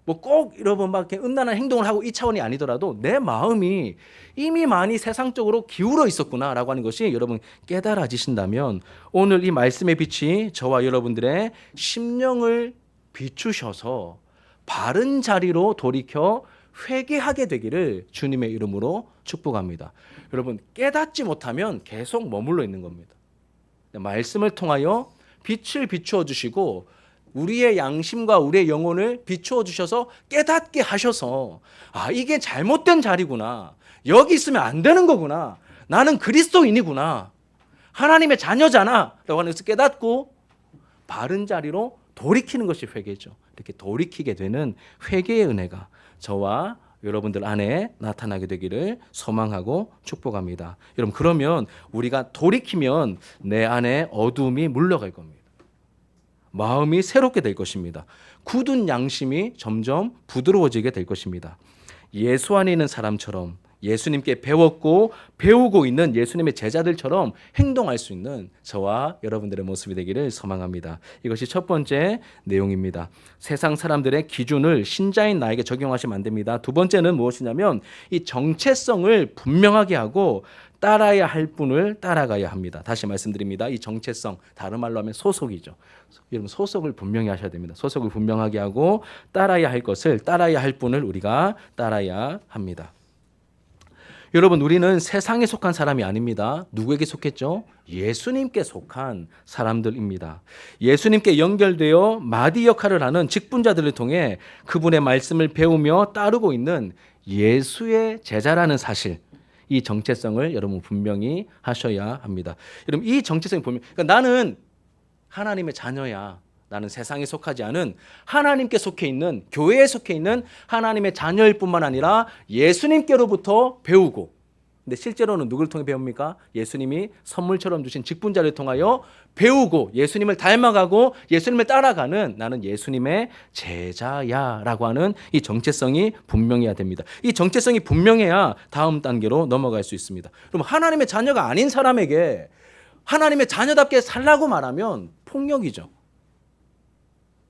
뭐 꼭 여러분 막 이렇게 음란한 행동을 하고 이 차원이 아니더라도 내 마음이 이미 많이 세상적으로 기울어 있었구나라고 하는 것이 여러분 깨달아지신다면 오늘 이 말씀의 빛이 저와 여러분들의 심령을 비추셔서 바른 자리로 돌이켜 회개하게 되기를 주님의 이름으로 축복합니다. 여러분 깨닫지 못하면 계속 머물러 있는 겁니다. 말씀을 통하여 빛을 비추어 주시고 우리의 양심과 우리의 영혼을 비추어 주셔서 깨닫게 하셔서 이게 잘못된 자리구나. 여기 있으면 안 되는 거구나. 나는 그리스도인이구나. 하나님의 자녀잖아. 라고 하는 것을 깨닫고 바른 자리로 돌이키는 것이 회개죠. 이렇게 돌이키게 되는 회개의 은혜가 저와 여러분들 안에 나타나게 되기를 소망하고 축복합니다. 여러분 그러면 우리가 돌이키면 내 안에 어둠이 물러갈 겁니다. 마음이 새롭게 될 것입니다. 굳은 양심이 점점 부드러워지게 될 것입니다. 예수 안에 있는 사람처럼 예수님께 배웠고 배우고 있는 예수님의 제자들처럼 행동할 수 있는 저와 여러분들의 모습이 되기를 소망합니다. 이것이 첫 번째 내용입니다. 세상 사람들의 기준을 신자인 나에게 적용하시면 안 됩니다. 두 번째는 무엇이냐면 이 정체성을 분명하게 하고 따라야 할 분을 따라가야 합니다. 다시 말씀드립니다. 이 정체성, 다른 말로 하면 소속이죠. 여러분 소속을 분명히 하셔야 됩니다. 소속을 분명하게 하고 따라야 할 것을 따라야 할 분을 우리가 따라야 합니다. 여러분 우리는 세상에 속한 사람이 아닙니다. 누구에게 속했죠? 예수님께 속한 사람들입니다. 예수님께 연결되어 마디 역할을 하는 직분자들을 통해 그분의 말씀을 배우며 따르고 있는 예수의 제자라는 사실, 이 정체성을 여러분 분명히 하셔야 합니다. 여러분 이 정체성이 보면 그러니까 나는 하나님의 자녀야. 나는 세상에 속하지 않은 하나님께 속해 있는 교회에 속해 있는 하나님의 자녀일 뿐만 아니라 예수님께로부터 배우고, 근데 실제로는 누구를 통해 배웁니까? 예수님이 선물처럼 주신 직분자를 통하여 배우고 예수님을 닮아가고 예수님을 따라가는 나는 예수님의 제자야 라고 하는 이 정체성이 분명해야 됩니다. 이 정체성이 분명해야 다음 단계로 넘어갈 수 있습니다. 그럼 하나님의 자녀가 아닌 사람에게 하나님의 자녀답게 살라고 말하면 폭력이죠.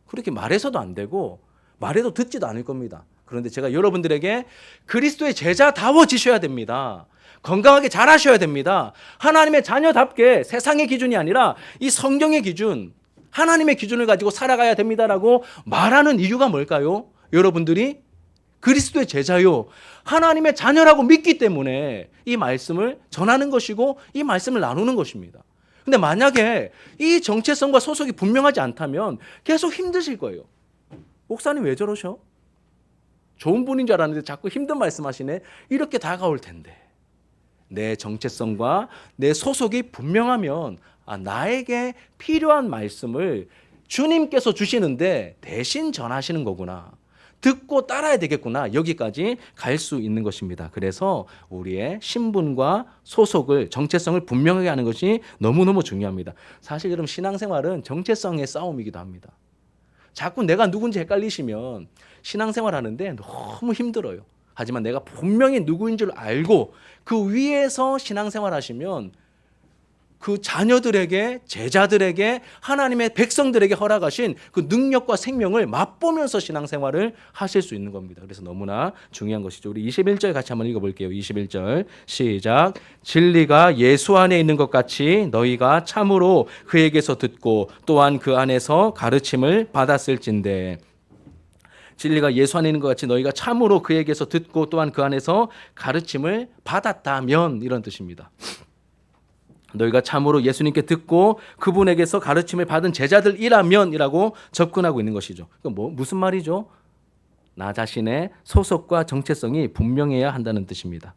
그렇게 말해서도 안 되고 말해도 듣지도 않을 겁니다. 그런데 제가 여러분들에게 그리스도의 제자다워지셔야 됩니다. 건강하게 자라셔야 됩니다. 하나님의 자녀답게 세상의 기준이 아니라 이 성경의 기준, 하나님의 기준을 가지고 살아가야 됩니다라고 말하는 이유가 뭘까요? 여러분들이 그리스도의 제자요, 하나님의 자녀라고 믿기 때문에 이 말씀을 전하는 것이고 이 말씀을 나누는 것입니다. 근데 만약에 이 정체성과 소속이 분명하지 않다면 계속 힘드실 거예요. 목사님 왜 저러셔? 좋은 분인 줄 알았는데 자꾸 힘든 말씀하시네. 이렇게 다가올 텐데 내 정체성과 내 소속이 분명하면 나에게 필요한 말씀을 주님께서 주시는데 대신 전하시는 거구나. 듣고 따라야 되겠구나. 여기까지 갈 수 있는 것입니다. 그래서 우리의 신분과 소속을, 정체성을 분명하게 하는 것이 너무너무 중요합니다. 사실 여러분 신앙생활은 정체성의 싸움이기도 합니다. 자꾸 내가 누군지 헷갈리시면 신앙생활 하는데 너무 힘들어요. 하지만 내가 분명히 누구인 줄 알고 그 위에서 신앙생활 하시면 그 자녀들에게, 제자들에게, 하나님의 백성들에게 허락하신 그 능력과 생명을 맛보면서 신앙생활을 하실 수 있는 겁니다. 그래서 너무나 중요한 것이죠. 우리 21절 같이 한번 읽어볼게요. 21절 시작. 진리가 예수 안에 있는 것 같이 너희가 참으로 그에게서 듣고 또한 그 안에서 가르침을 받았을진대. 진리가 예수 안에 있는 것 같이 너희가 참으로 그에게서 듣고 또한 그 안에서 가르침을 받았다면, 이런 뜻입니다. 너희가 참으로 예수님께 듣고 그분에게서 가르침을 받은 제자들이라면이라고 접근하고 있는 것이죠. 무슨 말이죠? 나 자신의 소속과 정체성이 분명해야 한다는 뜻입니다.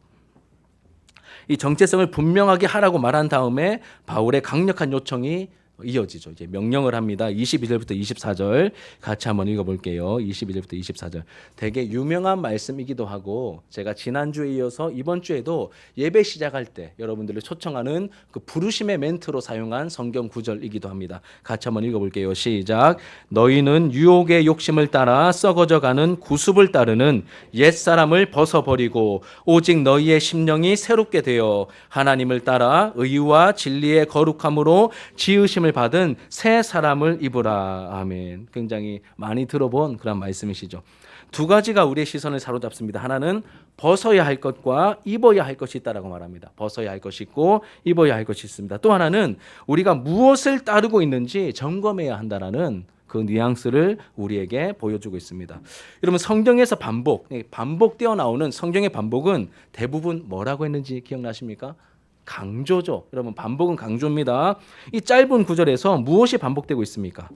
이 정체성을 분명하게 하라고 말한 다음에 바울의 강력한 요청이 이어지죠. 이제 명령을 합니다. 22절부터 24절 같이 한번 읽어볼게요. 22절부터 24절. 되게 유명한 말씀이기도 하고 제가 지난주에 이어서 이번 주에도 예배 시작할 때 여러분들을 초청하는 그 부르심의 멘트로 사용한 성경 구절이기도 합니다. 같이 한번 읽어볼게요. 시작. 너희는 유혹의 욕심을 따라 썩어져가는 구습을 따르는 옛사람을 벗어버리고 오직 너희의 심령이 새롭게 되어 하나님을 따라 의와 진리의 거룩함으로 지으심을 부르심을 받은 새 사람을 입으라. 아멘. 굉장히 많이 들어본 그런 말씀이시죠. 두 가지가 우리의 시선을 사로잡습니다. 하나는 벗어야 할 것과 입어야 할 것이 있다라고 말합니다. 벗어야 할 것이 있고 입어야 할 것이 있습니다. 또 하나는 우리가 무엇을 따르고 있는지 점검해야 한다라는 그 뉘앙스를 우리에게 보여주고 있습니다. 여러분, 성경에서 반복되어 나오는 성경의 반복은 대부분 뭐라고 했는지 기억나십니까? 강조죠. 여러분, 반복은 강조입니다. 이 짧은 구절에서 무엇이 반복되고 있습니까?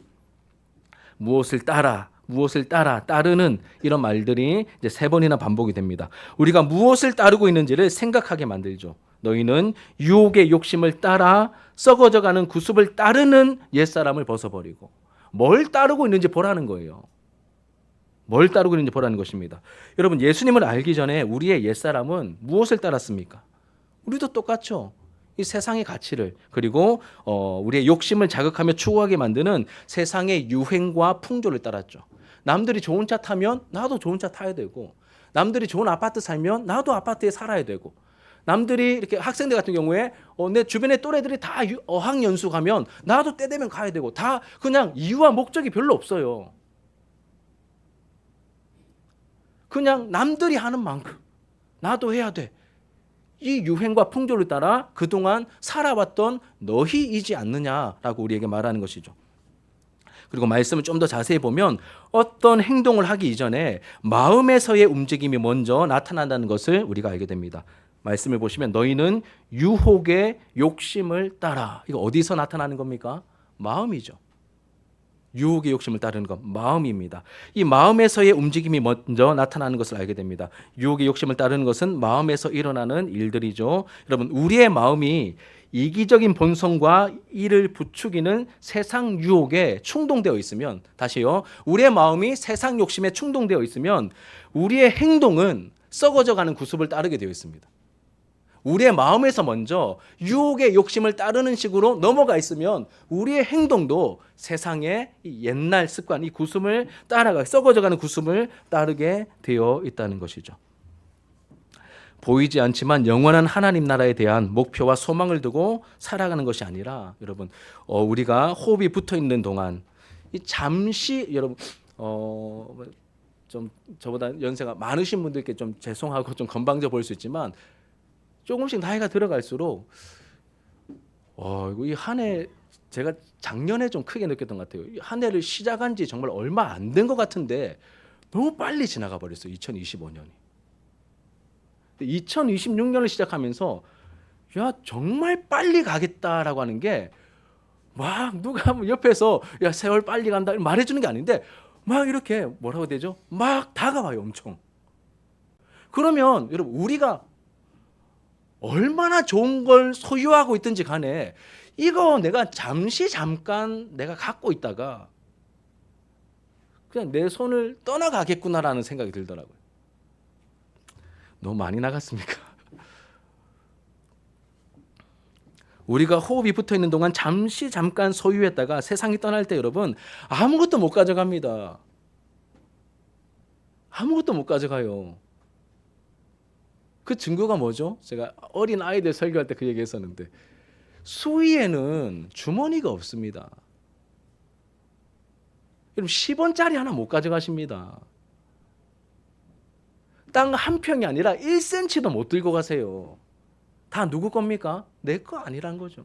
무엇을 따르는 이런 말들이 이제 3번이나 반복이 됩니다. 우리가 무엇을 따르고 있는지를 생각하게 만들죠. 너희는 유혹의 욕심을 따라 썩어져가는 구습을 따르는 옛사람을 벗어버리고, 뭘 따르고 있는지 보라는 거예요. 뭘 따르고 있는지 보라는 것입니다. 여러분, 예수님을 알기 전에 우리의 옛사람은 무엇을 따랐습니까? 우리도 똑같죠. 이 세상의 가치를, 그리고 우리의 욕심을 자극하며 추구하게 만드는 세상의 유행과 풍조를 따랐죠. 남들이 좋은 차 타면 나도 좋은 차 타야 되고, 남들이 좋은 아파트 살면 나도 아파트에 살아야 되고, 남들이 이렇게 학생들 같은 경우에 내 주변에 또래들이 다 어학연수 가면 나도 때 되면 가야 되고, 다 그냥 이유와 목적이 별로 없어요. 그냥 남들이 하는 만큼 나도 해야 돼. 이 유행과 풍조를 따라 그동안 살아왔던 너희이지 않느냐라고 우리에게 말하는 것이죠. 그리고 말씀을 좀 더 자세히 보면 어떤 행동을 하기 이전에 마음에서의 움직임이 먼저 나타난다는 것을 우리가 알게 됩니다. 말씀을 보시면 너희는 유혹의 욕심을 따라. 이거 어디서 나타나는 겁니까? 마음이죠. 유혹의 욕심을 따르는 것, 마음입니다. 이 마음에서의 움직임이 먼저 나타나는 것을 알게 됩니다. 유혹의 욕심을 따르는 것은 마음에서 일어나는 일들이죠. 여러분, 우리의 마음이 이기적인 본성과 이를 부추기는 세상 유혹에 충동되어 있으면, 다시요, 우리의 마음이 세상 욕심에 충동되어 있으면 우리의 행동은 썩어져가는 구습을 따르게 되어 있습니다. 우리의 마음에서 먼저 유혹의 욕심을 따르는 식으로 넘어가 있으면 우리의 행동도 세상의 이 옛날 습관, 이 구습을 따라가, 썩어져가는 구습을 따르게 되어 있다는 것이죠. 보이지 않지만 영원한 하나님 나라에 대한 목표와 소망을 두고 살아가는 것이 아니라, 여러분, 우리가 호흡이 붙어 있는 동안 이 잠시, 여러분, 좀 저보다 연세가 많으신 분들께 좀 죄송하고 좀 건방져 보일 수 있지만, 조금씩 나이가 들어갈수록 이 한 해, 제가 작년에 좀 크게 느꼈던 것 같아요. 한 해를 시작한 지 정말 얼마 안 된 것 같은데 너무 빨리 지나가 버렸어요. 2025년이. 2026년을 시작하면서 야, 정말 빨리 가겠다라고 하는 게, 막 누가 옆에서 야, 세월 빨리 간다 말해주는 게 아닌데 막 이렇게 뭐라고 해야 되죠? 막 다가와요, 엄청. 그러면 여러분, 우리가 얼마나 좋은 걸 소유하고 있든지 간에 이거 내가 잠깐 내가 갖고 있다가 그냥 내 손을 떠나가겠구나라는 생각이 들더라고요. 너무 많이 나갔습니까? 우리가 호흡이 붙어 있는 동안 잠깐 소유했다가 세상이 떠날 때, 여러분, 아무것도 못 가져갑니다. 아무것도 못 가져가요. 그 증거가 뭐죠? 제가 어린 아이들 설교할 때 그 얘기 했었는데, 수위에는 주머니가 없습니다. 여러분, 10원짜리 하나 못 가져가십니다. 땅 한 평이 아니라 1cm도 못 들고 가세요. 다 누구 겁니까? 내 거 아니란 거죠.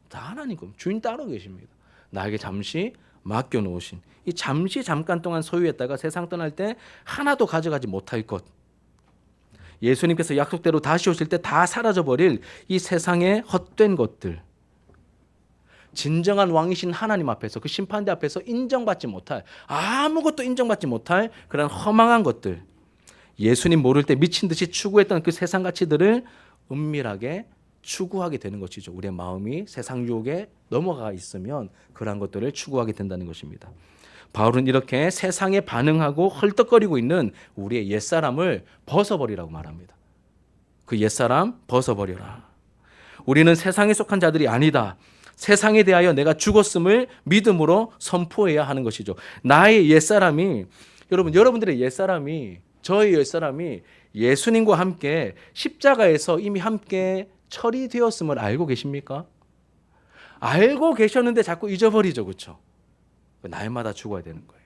다 하나님 겁니다. 주인 따로 계십니다. 나에게 잠시 맡겨놓으신, 이 잠깐 동안 소유했다가 세상 떠날 때 하나도 가져가지 못할 것, 예수님께서 약속대로 다시 오실 때 다 사라져버릴 이 세상의 헛된 것들, 진정한 왕이신 하나님 앞에서, 그 심판대 앞에서 인정받지 못할, 아무것도 인정받지 못할 그런 허망한 것들, 예수님 모를 때 미친 듯이 추구했던 그 세상 가치들을 은밀하게 추구하게 되는 것이죠. 우리의 마음이 세상 유혹에 넘어가 있으면 그러한 것들을 추구하게 된다는 것입니다. 바울은 이렇게 세상에 반응하고 헐떡거리고 있는 우리의 옛사람을 벗어버리라고 말합니다. 그 옛사람 벗어버려라. 우리는 세상에 속한 자들이 아니다. 세상에 대하여 내가 죽었음을 믿음으로 선포해야 하는 것이죠. 나의 옛사람이, 여러분들의 옛사람이, 저의 옛사람이 예수님과 함께 십자가에서 이미 함께 처리되었음을 알고 계십니까? 알고 계셨는데 자꾸 잊어버리죠. 그렇죠? 날마다 죽어야 되는 거예요.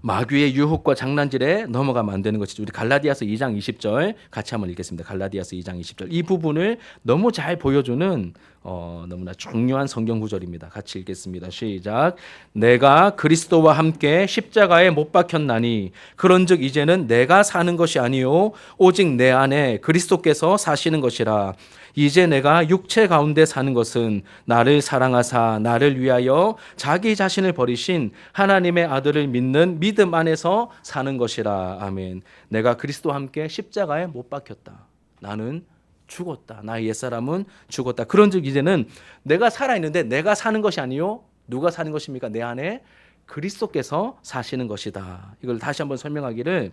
마귀의 유혹과 장난질에 넘어가면 안 되는 것이죠. 우리 갈라디아서 2장 20절 같이 한번 읽겠습니다. 갈라디아서 2장 20절. 이 부분을 너무 잘 보여주는 너무나 중요한 성경 구절입니다. 같이 읽겠습니다. 시작. 내가 그리스도와 함께 십자가에 못 박혔나니 그런즉 이제는 내가 사는 것이 아니요 오직 내 안에 그리스도께서 사시는 것이라. 이제 내가 육체 가운데 사는 것은 나를 사랑하사 나를 위하여 자기 자신을 버리신 하나님의 아들을 믿는 믿음 안에서 사는 것이라. 아멘. 내가 그리스도와 함께 십자가에 못 박혔다. 나는 죽었다. 나의 옛사람은 죽었다. 그런즉 이제는 내가 살아있는데 내가 사는 것이 아니요 누가 사는 것입니까? 내 안에 그리스도께서 사시는 것이다. 이걸 다시 한번 설명하기를,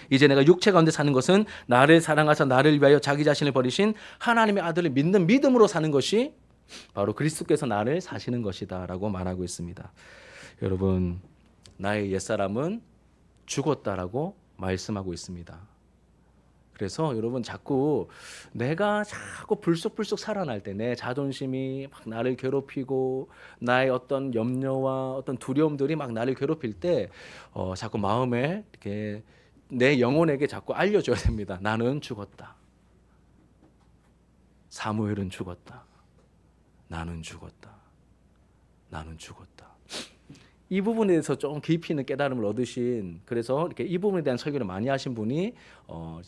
이제 내가 육체 가운데 사는 것은 나를 사랑하사 나를 위하여 자기 자신을 버리신 하나님의 아들을 믿는 믿음으로 사는 것이 바로 그리스도께서 나를 사시는 것이다 라고 말하고 있습니다. 여러분, 나의 옛사람은 죽었다라고 말씀하고 있습니다. 그래서 여러분, 내가 자꾸 불쑥불쑥 살아날 때 내 자존심이 막 나를 괴롭히고 나의 어떤 염려와 어떤 두려움들이 막 나를 괴롭힐 때 자꾸 마음에 이렇게 내 영혼에게 자꾸 알려줘야 됩니다. 나는 죽었다. 사무엘은 죽었다. 나는 죽었다. 나는 죽었다. 이 부분에 대해서 좀 깊이 있는 깨달음을 얻으신, 그래서 이렇게 이 부분에 대한 설교를 많이 하신 분이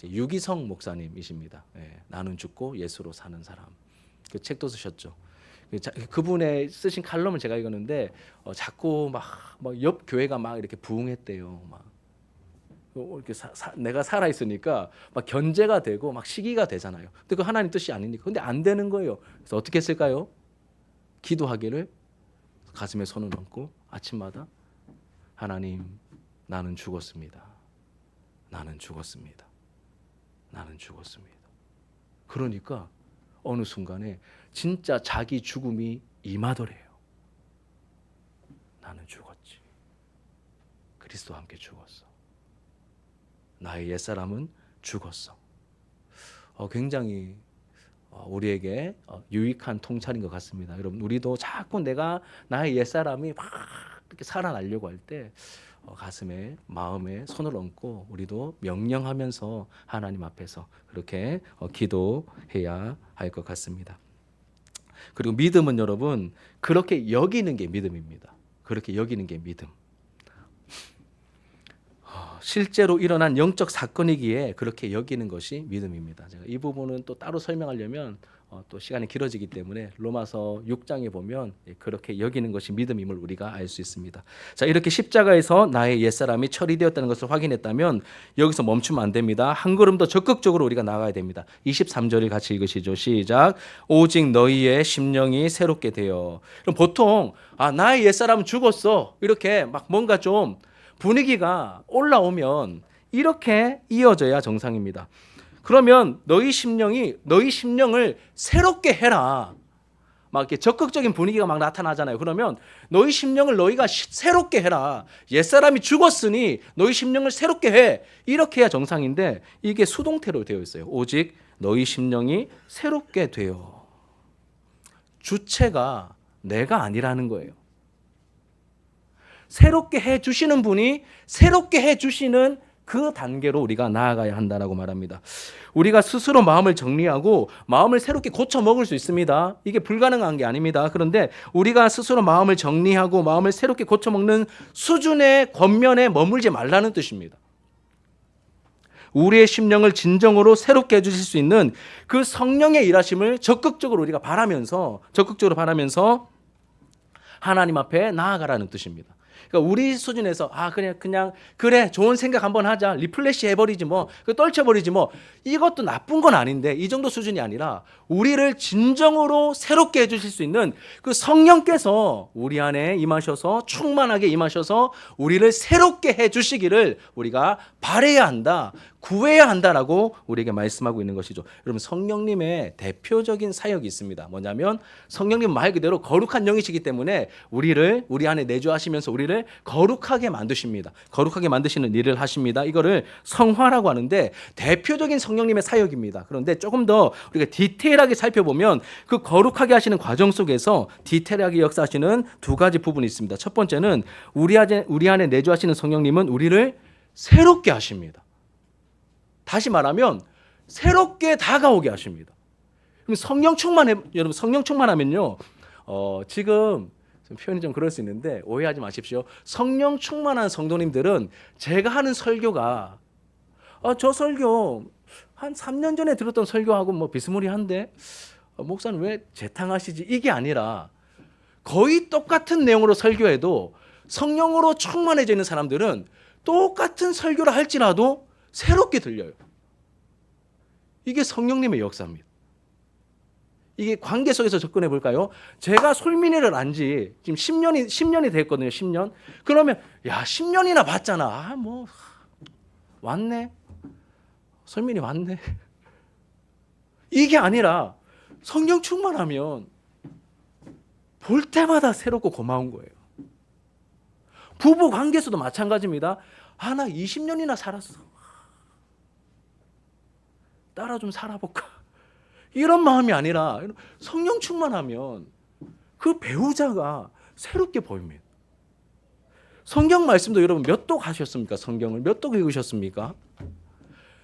유기성 목사님이십니다. 나는 죽고 예수로 사는 사람. 그 책도 쓰셨죠. 그분의 쓰신 칼럼을 제가 읽었는데 자꾸 막 옆 교회가 막 이렇게 부흥했대요. 막 이렇게 내가 살아 있으니까 막 견제가 되고 막 시기가 되잖아요. 근데 그 하나님 뜻이 아니니까. 근데 안 되는 거예요. 그래서 어떻게 했을까요? 기도하기를, 가슴에 손을 얹고 아침마다 하나님, 나는 죽었습니다. 나는 죽었습니다. 나는 죽었습니다. 그러니까 어느 순간에 진짜 자기 죽음이 임하더래요. 나는 죽었지. 그리스도와 함께 죽었어. 나의 옛사람은 죽었어. 굉장히 우리에게 유익한 통찰인 것 같습니다. 여러분, 우리도 자꾸 나의 옛사람이 막 이렇게 살아나려고 할 때 가슴에, 마음에 손을 얹고 우리도 명령하면서 하나님 앞에서 그렇게 기도해야 할 것 같습니다. 그리고 믿음은 여러분, 그렇게 여기는 게 믿음입니다. 그렇게 여기는 게 믿음. 실제로 일어난 영적 사건이기에 그렇게 여기는 것이 믿음입니다. 제가 이 부분은 또 따로 설명하려면 또 시간이 길어지기 때문에 로마서 6장에 보면 그렇게 여기는 것이 믿음임을 우리가 알 수 있습니다. 자, 이렇게 십자가에서 나의 옛사람이 처리되었다는 것을 확인했다면 여기서 멈추면 안 됩니다. 한 걸음 더 적극적으로 우리가 나가야 됩니다. 23절을 같이 읽으시죠. 시작. 오직 너희의 심령이 새롭게 되어. 그럼 보통 나의 옛사람은 죽었어, 이렇게 막 뭔가 좀 분위기가 올라오면 이렇게 이어져야 정상입니다. 그러면 너희 심령을 새롭게 해라. 막 이렇게 적극적인 분위기가 막 나타나잖아요. 그러면 너희 심령을 너희가 새롭게 해라. 옛사람이 죽었으니 너희 심령을 새롭게 해. 이렇게 해야 정상인데 이게 수동태로 되어 있어요. 오직 너희 심령이 새롭게 되어. 주체가 내가 아니라는 거예요. 새롭게 해주시는 분이 새롭게 해주시는 그 단계로 우리가 나아가야 한다라고 말합니다. 우리가 스스로 마음을 정리하고 마음을 새롭게 고쳐 먹을 수 있습니다. 이게 불가능한 게 아닙니다. 그런데 우리가 스스로 마음을 정리하고 마음을 새롭게 고쳐 먹는 수준의 권면에 머물지 말라는 뜻입니다. 우리의 심령을 진정으로 새롭게 해주실 수 있는 그 성령의 일하심을 적극적으로 바라면서 하나님 앞에 나아가라는 뜻입니다. 그러니까 우리 수준에서 그냥 그래, 좋은 생각 한번 하자, 리플래시 해버리지 뭐, 떨쳐버리지 뭐, 이것도 나쁜 건 아닌데 이 정도 수준이 아니라 우리를 진정으로 새롭게 해주실 수 있는 그 성령께서 우리 안에 임하셔서 충만하게 임하셔서 우리를 새롭게 해주시기를 우리가 바라야 한다, 구해야 한다라고 우리에게 말씀하고 있는 것이죠. 여러분, 성령님의 대표적인 사역이 있습니다. 뭐냐면 성령님 말 그대로 거룩한 영이시기 때문에 우리 안에 내주하시면서 우리를 우리를 거룩하게 만드십니다. 거룩하게 만드시는 일을 하십니다. 이거를 성화라고 하는데 대표적인 성령님의 사역입니다. 그런데 조금 더 우리가 디테일하게 살펴보면 그 거룩하게 하시는 과정 속에서 디테일하게 역사하시는 두 가지 부분이 있습니다. 첫 번째는 우리 안에 내주하시는 성령님은 우리를 새롭게 하십니다. 다시 말하면 새롭게 다가오게 하십니다. 그럼 여러분 성령 충만하면요. 지금 표현이 좀 그럴 수 있는데 오해하지 마십시오. 성령 충만한 성도님들은 제가 하는 설교가 저 설교 한 3년 전에 들었던 설교하고 뭐 비스무리한데 목사는 왜 재탕하시지? 이게 아니라 거의 똑같은 내용으로 설교해도 성령으로 충만해져 있는 사람들은 똑같은 설교를 할지라도 새롭게 들려요. 이게 성령님의 역사입니다. 이게 관계 속에서 접근해 볼까요? 제가 솔민이를 안지 지금 10년이 됐거든요. 10년. 그러면 10년이나 봤잖아. 뭐 왔네. 솔민이 왔네. 이게 아니라 성령 충만하면 볼 때마다 새롭고 고마운 거예요. 부부 관계에서도 마찬가지입니다. 나 20년이나 살았어. 따라 좀 살아볼까? 이런 마음이 아니라 성령 충만하면 그 배우자가 새롭게 보입니다. 성경 말씀도 여러분 몇 독 하셨습니까? 성경을 몇 독 읽으셨습니까?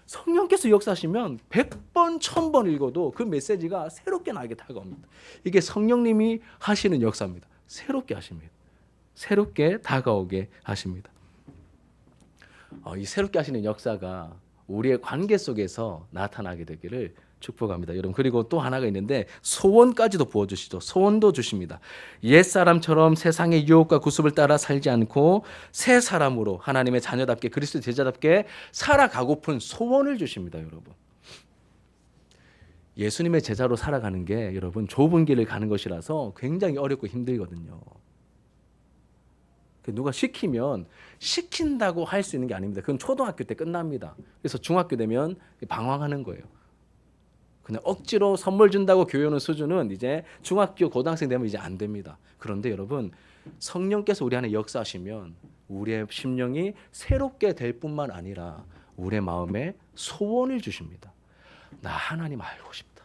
성령께서 역사하시면 100번, 1000번 읽어도 그 메시지가 새롭게 나에게 다가옵니다. 이게 성령님이 하시는 역사입니다. 새롭게 하십니다. 새롭게 다가오게 하십니다. 이 새롭게 하시는 역사가 우리의 관계 속에서 나타나게 되기를 축복합니다. 여러분 그리고 또 하나가 있는데 소원까지도 부어주시죠. 소원도 주십니다. 옛사람처럼 세상의 유혹과 구습을 따라 살지 않고 새 사람으로 하나님의 자녀답게 그리스도 제자답게 살아가고픈 소원을 주십니다. 여러분 예수님의 제자로 살아가는 게 여러분 좁은 길을 가는 것이라서 굉장히 어렵고 힘들거든요. 누가 시키면 시킨다고 할 수 있는 게 아닙니다. 그건 초등학교 때 끝납니다. 그래서 중학교 되면 방황하는 거예요. 그냥 억지로 선물 준다고 교회 오는 수준은 이제 중학교 고등학생 되면 이제 안 됩니다. 그런데 여러분 성령께서 우리 안에 역사하시면 우리의 심령이 새롭게 될 뿐만 아니라 우리의 마음에 소원을 주십니다. 나 하나님 알고 싶다.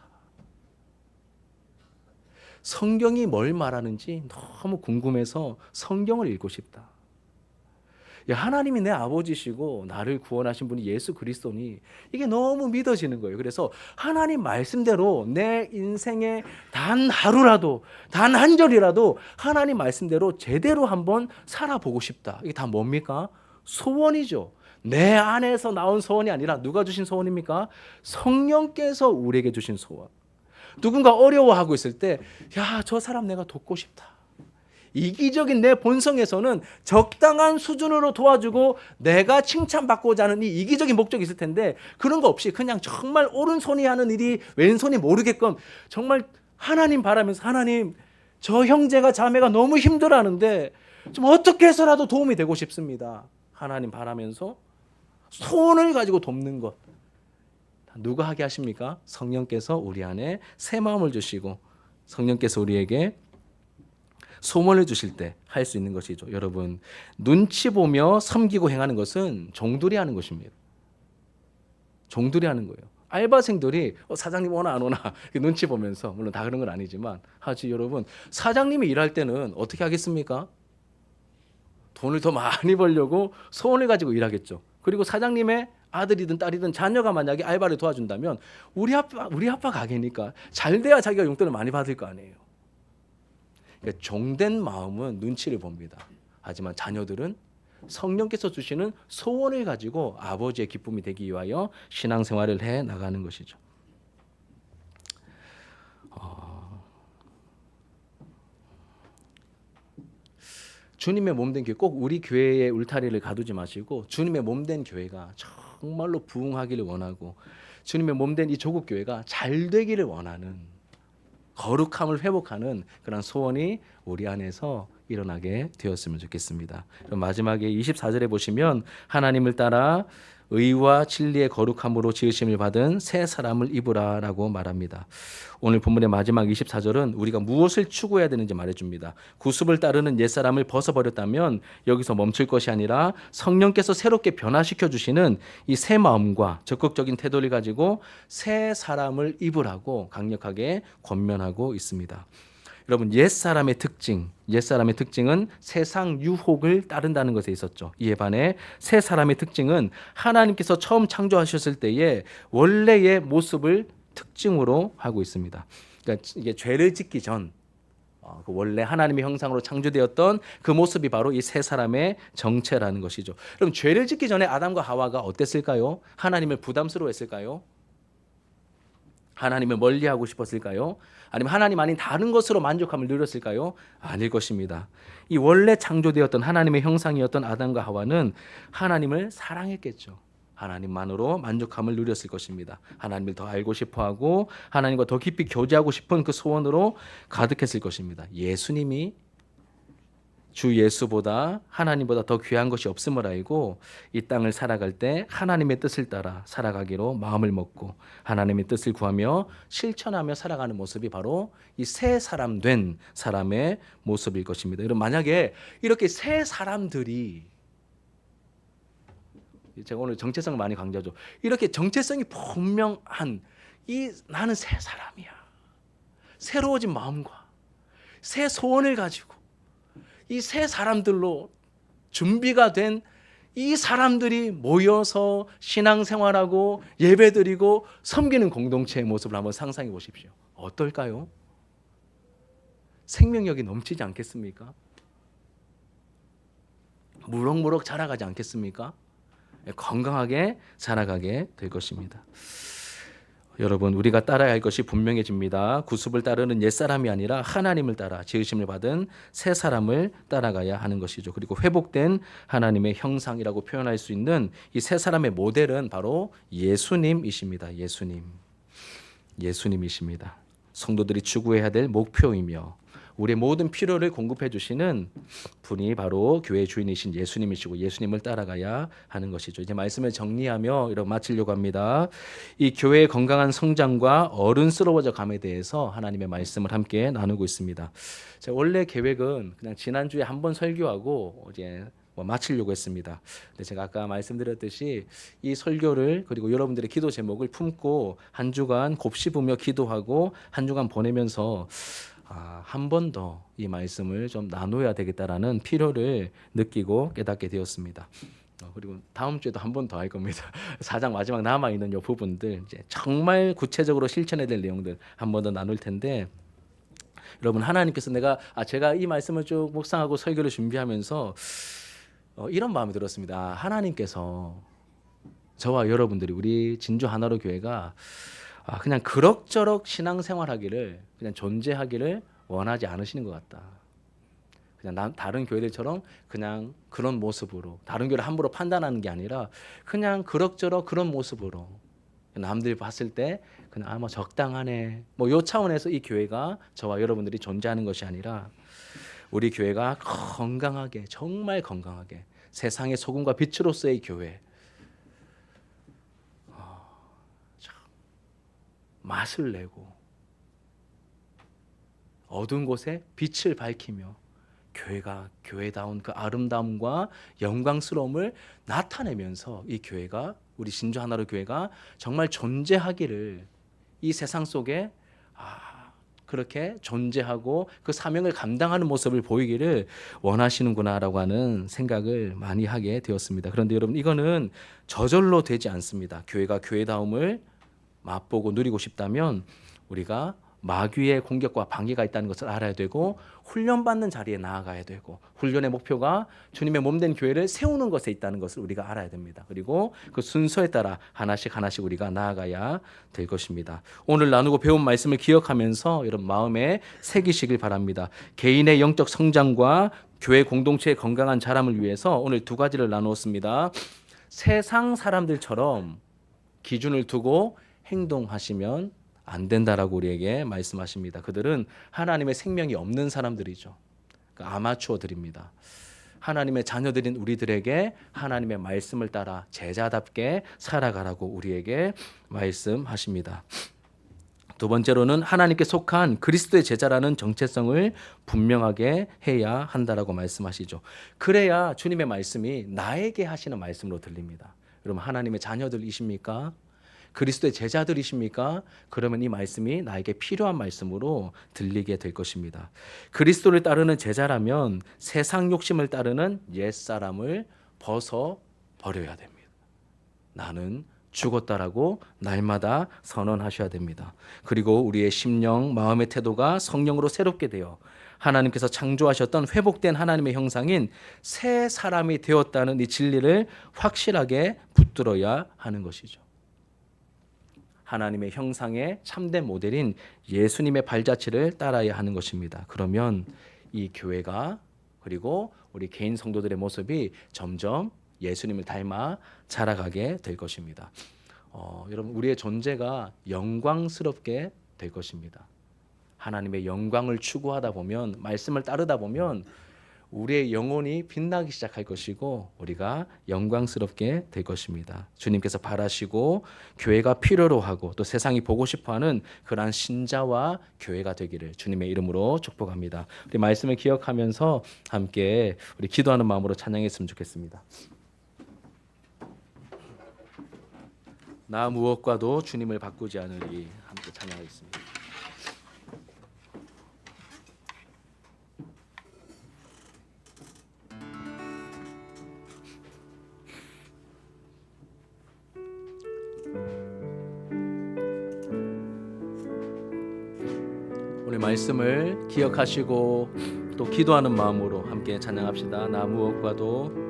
성경이 뭘 말하는지 너무 궁금해서 성경을 읽고 싶다. 하나님이 내 아버지시고 나를 구원하신 분이 예수 그리스도니 이게 너무 믿어지는 거예요. 그래서 하나님 말씀대로 내 인생에 단 하루라도 단 한 절이라도 하나님 말씀대로 제대로 한번 살아보고 싶다. 이게 다 뭡니까? 소원이죠. 내 안에서 나온 소원이 아니라 누가 주신 소원입니까? 성령께서 우리에게 주신 소원. 누군가 어려워하고 있을 때 저 사람 내가 돕고 싶다. 이기적인 내 본성에서는 적당한 수준으로 도와주고 내가 칭찬받고자 하는 이 이기적인 목적이 있을 텐데 그런 거 없이 그냥 정말 오른손이 하는 일이 왼손이 모르게끔 정말 하나님 바라면서 하나님 저 형제가 자매가 너무 힘들어하는데 좀 어떻게 해서라도 도움이 되고 싶습니다. 하나님 바라면서 소원을 가지고 돕는 것. 누가 하게 하십니까? 성령께서 우리 안에 새 마음을 주시고 성령께서 우리에게 소원을 주실 때 할 수 있는 것이죠. 여러분 눈치 보며 섬기고 행하는 것은 종들이 하는 것입니다. 종들이 하는 거예요. 알바생들이 사장님 오나 안 오나 눈치 보면서 물론 다 그런 건 아니지만 하지 여러분 사장님이 일할 때는 어떻게 하겠습니까? 돈을 더 많이 벌려고 소원을 가지고 일하겠죠. 그리고 사장님의 아들이든 딸이든 자녀가 만약에 알바를 도와준다면 우리 아빠 가게니까 잘 돼야 자기가 용돈을 많이 받을 거 아니에요. 그러니까 종된 마음은 눈치를 봅니다. 하지만 자녀들은 성령께서 주시는 소원을 가지고 아버지의 기쁨이 되기 위하여 신앙생활을 해 나가는 것이죠. 주님의 몸된 교회 꼭 우리 교회의 울타리를 가두지 마시고 주님의 몸된 교회가 정말로 부흥하기를 원하고 주님의 몸된 이 조국 교회가 잘 되기를 원하는 거룩함을 회복하는 그런 소원이 우리 안에서 일어나게 되었으면 좋겠습니다. 그럼 마지막에 24절에 보시면 하나님을 따라 의와 진리의 거룩함으로 지으심을 받은 새 사람을 입으라라고 말합니다. 오늘 본문의 마지막 24절은 우리가 무엇을 추구해야 되는지 말해줍니다. 구습을 따르는 옛사람을 벗어버렸다면 여기서 멈출 것이 아니라 성령께서 새롭게 변화시켜 주시는 이 새 마음과 적극적인 태도를 가지고 새 사람을 입으라고 강력하게 권면하고 있습니다. 여러분, 옛사람의 특징은 세상 유혹을 따른다는 것에 있었죠. 이에 반해 새 사람의 특징은 하나님께서 처음 창조하셨을 때의 원래의 모습을 특징으로 하고 있습니다. 그러니까 이게 죄를 짓기 전 그 원래 하나님의 형상으로 창조되었던 그 모습이 바로 이 새 사람의 정체라는 것이죠. 그럼 죄를 짓기 전에 아담과 하와가 어땠을까요? 하나님을 부담스러워했을까요? 하나님을 멀리하고 싶었을까요? 아니면 하나님 아닌 다른 것으로 만족함을 누렸을까요? 아닐 것입니다. 이 원래 창조되었던 하나님의 형상이었던 아담과 하와는 하나님을 사랑했겠죠. 하나님만으로 만족함을 누렸을 것입니다. 하나님을 더 알고 싶어하고 하나님과 더 깊이 교제하고 싶은 그 소원으로 가득했을 것입니다. 예수님이 주 예수보다 하나님보다 더 귀한 것이 없음을 알고 이 땅을 살아갈 때 하나님의 뜻을 따라 살아가기로 마음을 먹고 하나님의 뜻을 구하며 실천하며 살아가는 모습이 바로 이 새 사람 된 사람의 모습일 것입니다. 여러분, 만약에 이렇게 새 사람들이, 제가 오늘 정체성을 많이 강조하죠. 이렇게 정체성이 분명한 나는 새 사람이야. 새로워진 마음과 새 소원을 가지고 이 새 사람들로 준비가 된 이 사람들이 모여서 신앙생활하고 예배드리고 섬기는 공동체의 모습을 한번 상상해 보십시오. 어떨까요? 생명력이 넘치지 않겠습니까? 무럭무럭 자라가지 않겠습니까? 건강하게 자라가게 될 것입니다. 여러분, 우리가 따라야 할 것이 분명해집니다. 구습을 따르는 옛사람이 아니라 하나님을 따라 지으심을 받은 새 사람을 따라가야 하는 것이죠. 그리고 회복된 하나님의 형상이라고 표현할 수 있는 이 새 사람의 모델은 바로 예수님이십니다. 예수님이십니다. 성도들이 추구해야 될 목표이며 우리의 모든 필요를 공급해 주시는 분이 바로 교회의 주인이신 예수님이시고 예수님을 따라가야 하는 것이죠. 이제 말씀을 정리하며 이렇게 마치려고 합니다. 이 교회의 건강한 성장과 어른스러워져 감에 대해서 하나님의 말씀을 함께 나누고 있습니다. 제가 원래 계획은 그냥 지난주에 한 번 설교하고 이제 마치려고 했습니다. 근데 제가 아까 말씀드렸듯이 이 설교를 그리고 여러분들의 기도 제목을 품고 한 주간 곱씹으며 기도하고 한 주간 보내면서 한 번 더 이 말씀을 좀 나눠야 되겠다라는 필요를 느끼고 깨닫게 되었습니다. 그리고 다음 주에도 한 번 더 할 겁니다. 4장 마지막 남아 있는 이 부분들 이제 정말 구체적으로 실천해야 될 내용들 한 번 더 나눌 텐데, 여러분, 하나님께서 제가 이 말씀을 쭉 묵상하고 설교를 준비하면서 이런 마음이 들었습니다. 하나님께서 저와 여러분들이 우리 진주 하나로 교회가 그냥 그럭저럭 신앙생활하기를 그냥 존재하기를 원하지 않으시는 것 같다. 그냥 다른 교회들처럼 그냥 그런 모습으로 다른 교회를 함부로 판단하는 게 아니라 그냥 그럭저럭 그런 모습으로 남들이 봤을 때 그냥 뭐 적당하네 요 차원에서 이 교회가 저와 여러분들이 존재하는 것이 아니라 우리 교회가 건강하게 정말 건강하게 세상의 소금과 빛으로서의 교회, 맛을 내고 어두운 곳에 빛을 밝히며 교회가 교회다운 그 아름다움과 영광스러움을 나타내면서 이 교회가 우리 진주 하나로 교회가 정말 존재하기를 이 세상 속에 그렇게 존재하고 그 사명을 감당하는 모습을 보이기를 원하시는구나라고 하는 생각을 많이 하게 되었습니다. 그런데 여러분, 이거는 저절로 되지 않습니다. 교회가 교회다움을 맛보고 누리고 싶다면 우리가 마귀의 공격과 방해가 있다는 것을 알아야 되고 훈련받는 자리에 나아가야 되고 훈련의 목표가 주님의 몸된 교회를 세우는 것에 있다는 것을 우리가 알아야 됩니다. 그리고 그 순서에 따라 하나씩 우리가 나아가야 될 것입니다. 오늘 나누고 배운 말씀을 기억하면서 여러분 마음에 새기시길 바랍니다. 개인의 영적 성장과 교회 공동체의 건강한 자람을 위해서 오늘 두 가지를 나누었습니다. 세상 사람들처럼 기준을 두고 행동하시면 안 된다라고 우리에게 말씀하십니다. 그들은 하나님의 생명이 없는 사람들이죠. 아마추어들입니다. 하나님의 자녀들인 우리들에게 하나님의 말씀을 따라 제자답게 살아가라고 우리에게 말씀하십니다. 두 번째로는 하나님께 속한 그리스도의 제자라는 정체성을 분명하게 해야 한다라고 말씀하시죠. 그래야 주님의 말씀이 나에게 하시는 말씀으로 들립니다. 여러분, 하나님의 자녀들이십니까? 그리스도의 제자들이십니까? 그러면 이 말씀이 나에게 필요한 말씀으로 들리게 될 것입니다. 그리스도를 따르는 제자라면 세상 욕심을 따르는 옛사람을 벗어버려야 됩니다. 나는 죽었다라고 날마다 선언하셔야 됩니다. 그리고 우리의 심령, 마음의 태도가 성령으로 새롭게 되어 하나님께서 창조하셨던 회복된 하나님의 형상인 새 사람이 되었다는 이 진리를 확실하게 붙들어야 하는 것이죠. 하나님의 형상의 참된 모델인 예수님의 발자취를 따라야 하는 것입니다. 그러면 이 교회가 그리고 우리 개인 성도들의 모습이 점점 예수님을 닮아 자라가게 될 것입니다. 여러분, 우리의 존재가 영광스럽게 될 것입니다. 하나님의 영광을 추구하다 보면, 말씀을 따르다 보면 우리의 영혼이 빛나기 시작할 것이고 우리가 영광스럽게 될 것입니다. 주님께서 바라시고 교회가 필요로 하고 또 세상이 보고 싶어하는 그러한 신자와 교회가 되기를 주님의 이름으로 축복합니다. 우리 말씀을 기억하면서 함께 우리 기도하는 마음으로 찬양했으면 좋겠습니다. 나 무엇과도 주님을 바꾸지 않으리. 함께 찬양하겠습니다. 오늘 말씀을 기억하시고 또 기도하는 마음으로 함께 찬양합시다. 나 무엇과도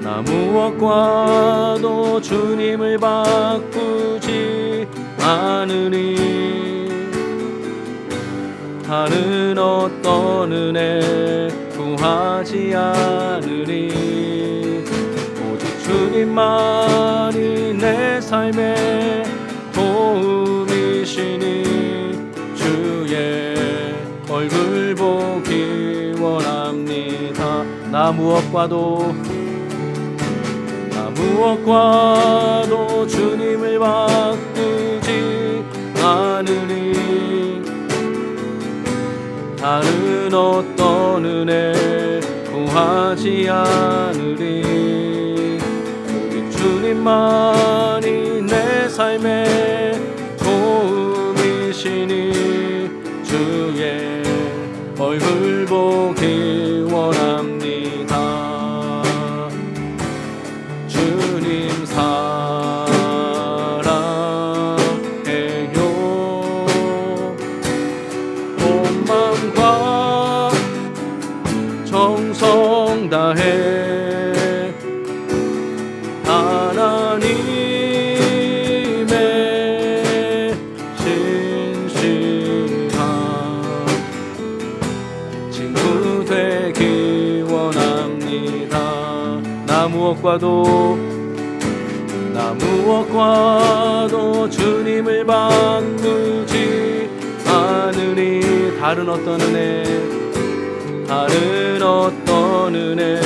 나 무엇과도 주님을 바꾸지 않으니 다른 어떤 은혜 구하지 않으니 오직 주님만이 내 삶의 도움이시니 주의 얼굴 보기 원합니다. 나 무엇과도 주님을 바꾸지 않으니 다른 어떤 은혜 구하지 않으리 오직 주님만이 내 삶의 도움이시니 주의 얼굴 보기 원합니다. 주님 사랑해요. 온 마음과 정성 다해 하나님의 신실한 친구 되기 원합니다. 나 무엇과도 주님을 바꾸지 않으니 다른 어떤 은혜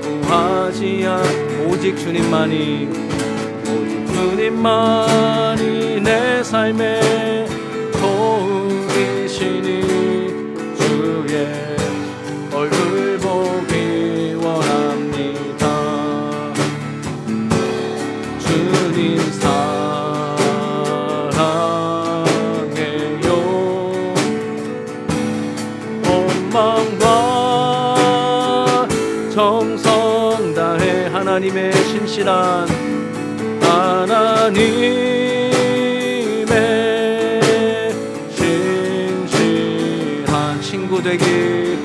구하지 오직 주님만이 내 삶의 도움이시니 주의 얼굴 보기 원합니다. 주님 사랑해요. 온 마음과 정성 다해 하나님의 신실한 친구 되기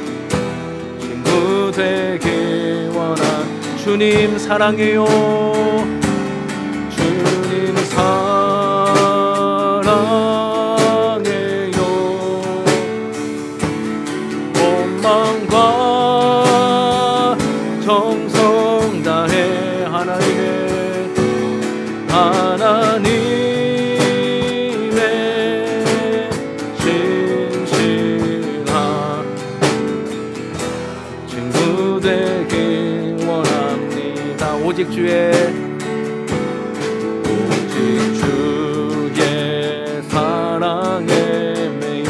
원한 주님 사랑해요. 주님 사랑해요. 온 마음과 정성 다해 하나님의 오직 주의 사랑에 매여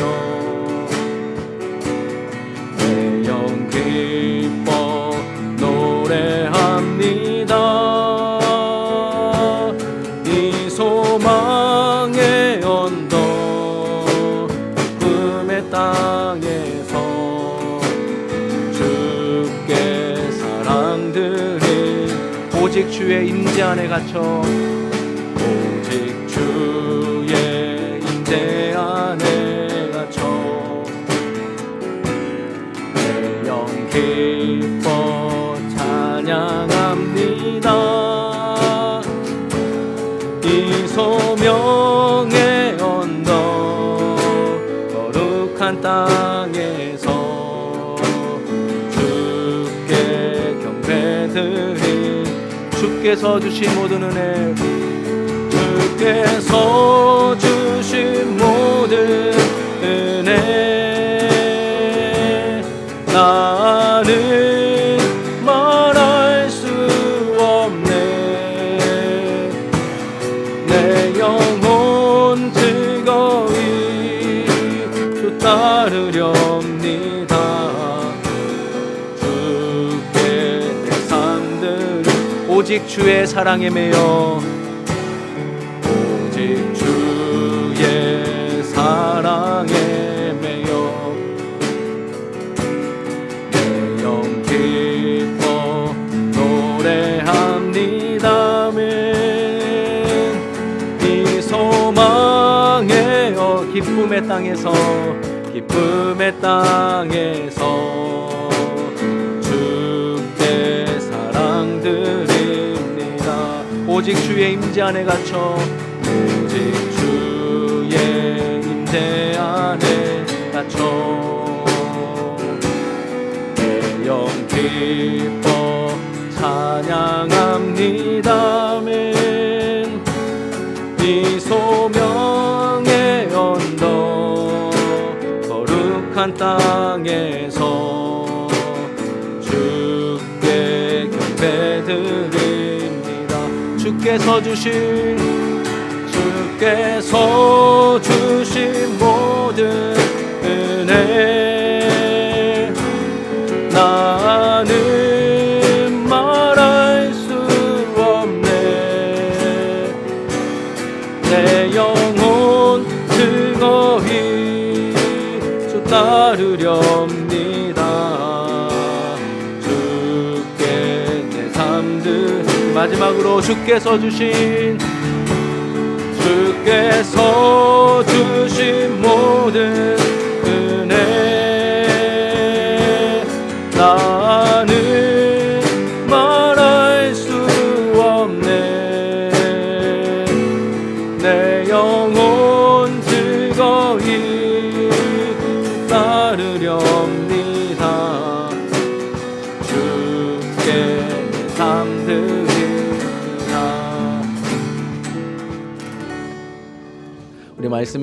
내 영 기뻐 노래합니다. 이 소망의 언덕 꿈의 땅에서 주께 사랑드린 오직 주의 임재 안에 갇혀 오직 주의 임재 안에 갇혀 내 영 기뻐 찬양합니다. 이 소명의 언덕 거룩한 땅에서 주께 경배드린 주께서 주신 모든 은혜 주께서 주신 모든 은혜 나는 말할 수 없네. 내 영혼 즐거이 주 따르렵니다. 주께 내 삶들 오직 주의 사랑에 매여 오직 주의 사랑에 매여 내 영 기뻐 노래합니다. 이 소망의 기쁨의 땅에서 기쁨의 땅에서 주께 사랑드립니다. 오직 주의 임재 안에 갇혀 오직 주의 임재 안에 갇혀 내 영 기뻐 찬양합니다. 이 소명의 언덕 거룩한 땅에서 주께 경배드립니다. 주께서 주신 모든 은혜 나는 말할 수 없네. 내 영혼 즐거이 주 따르렵니다. 주께 내 삶들 마지막으로 주께서 주신 모든 은혜 나는 말할 수 없네. 내 영혼 즐거이 따르렵니다. 주께 내 삶 드립니다. 우리 말씀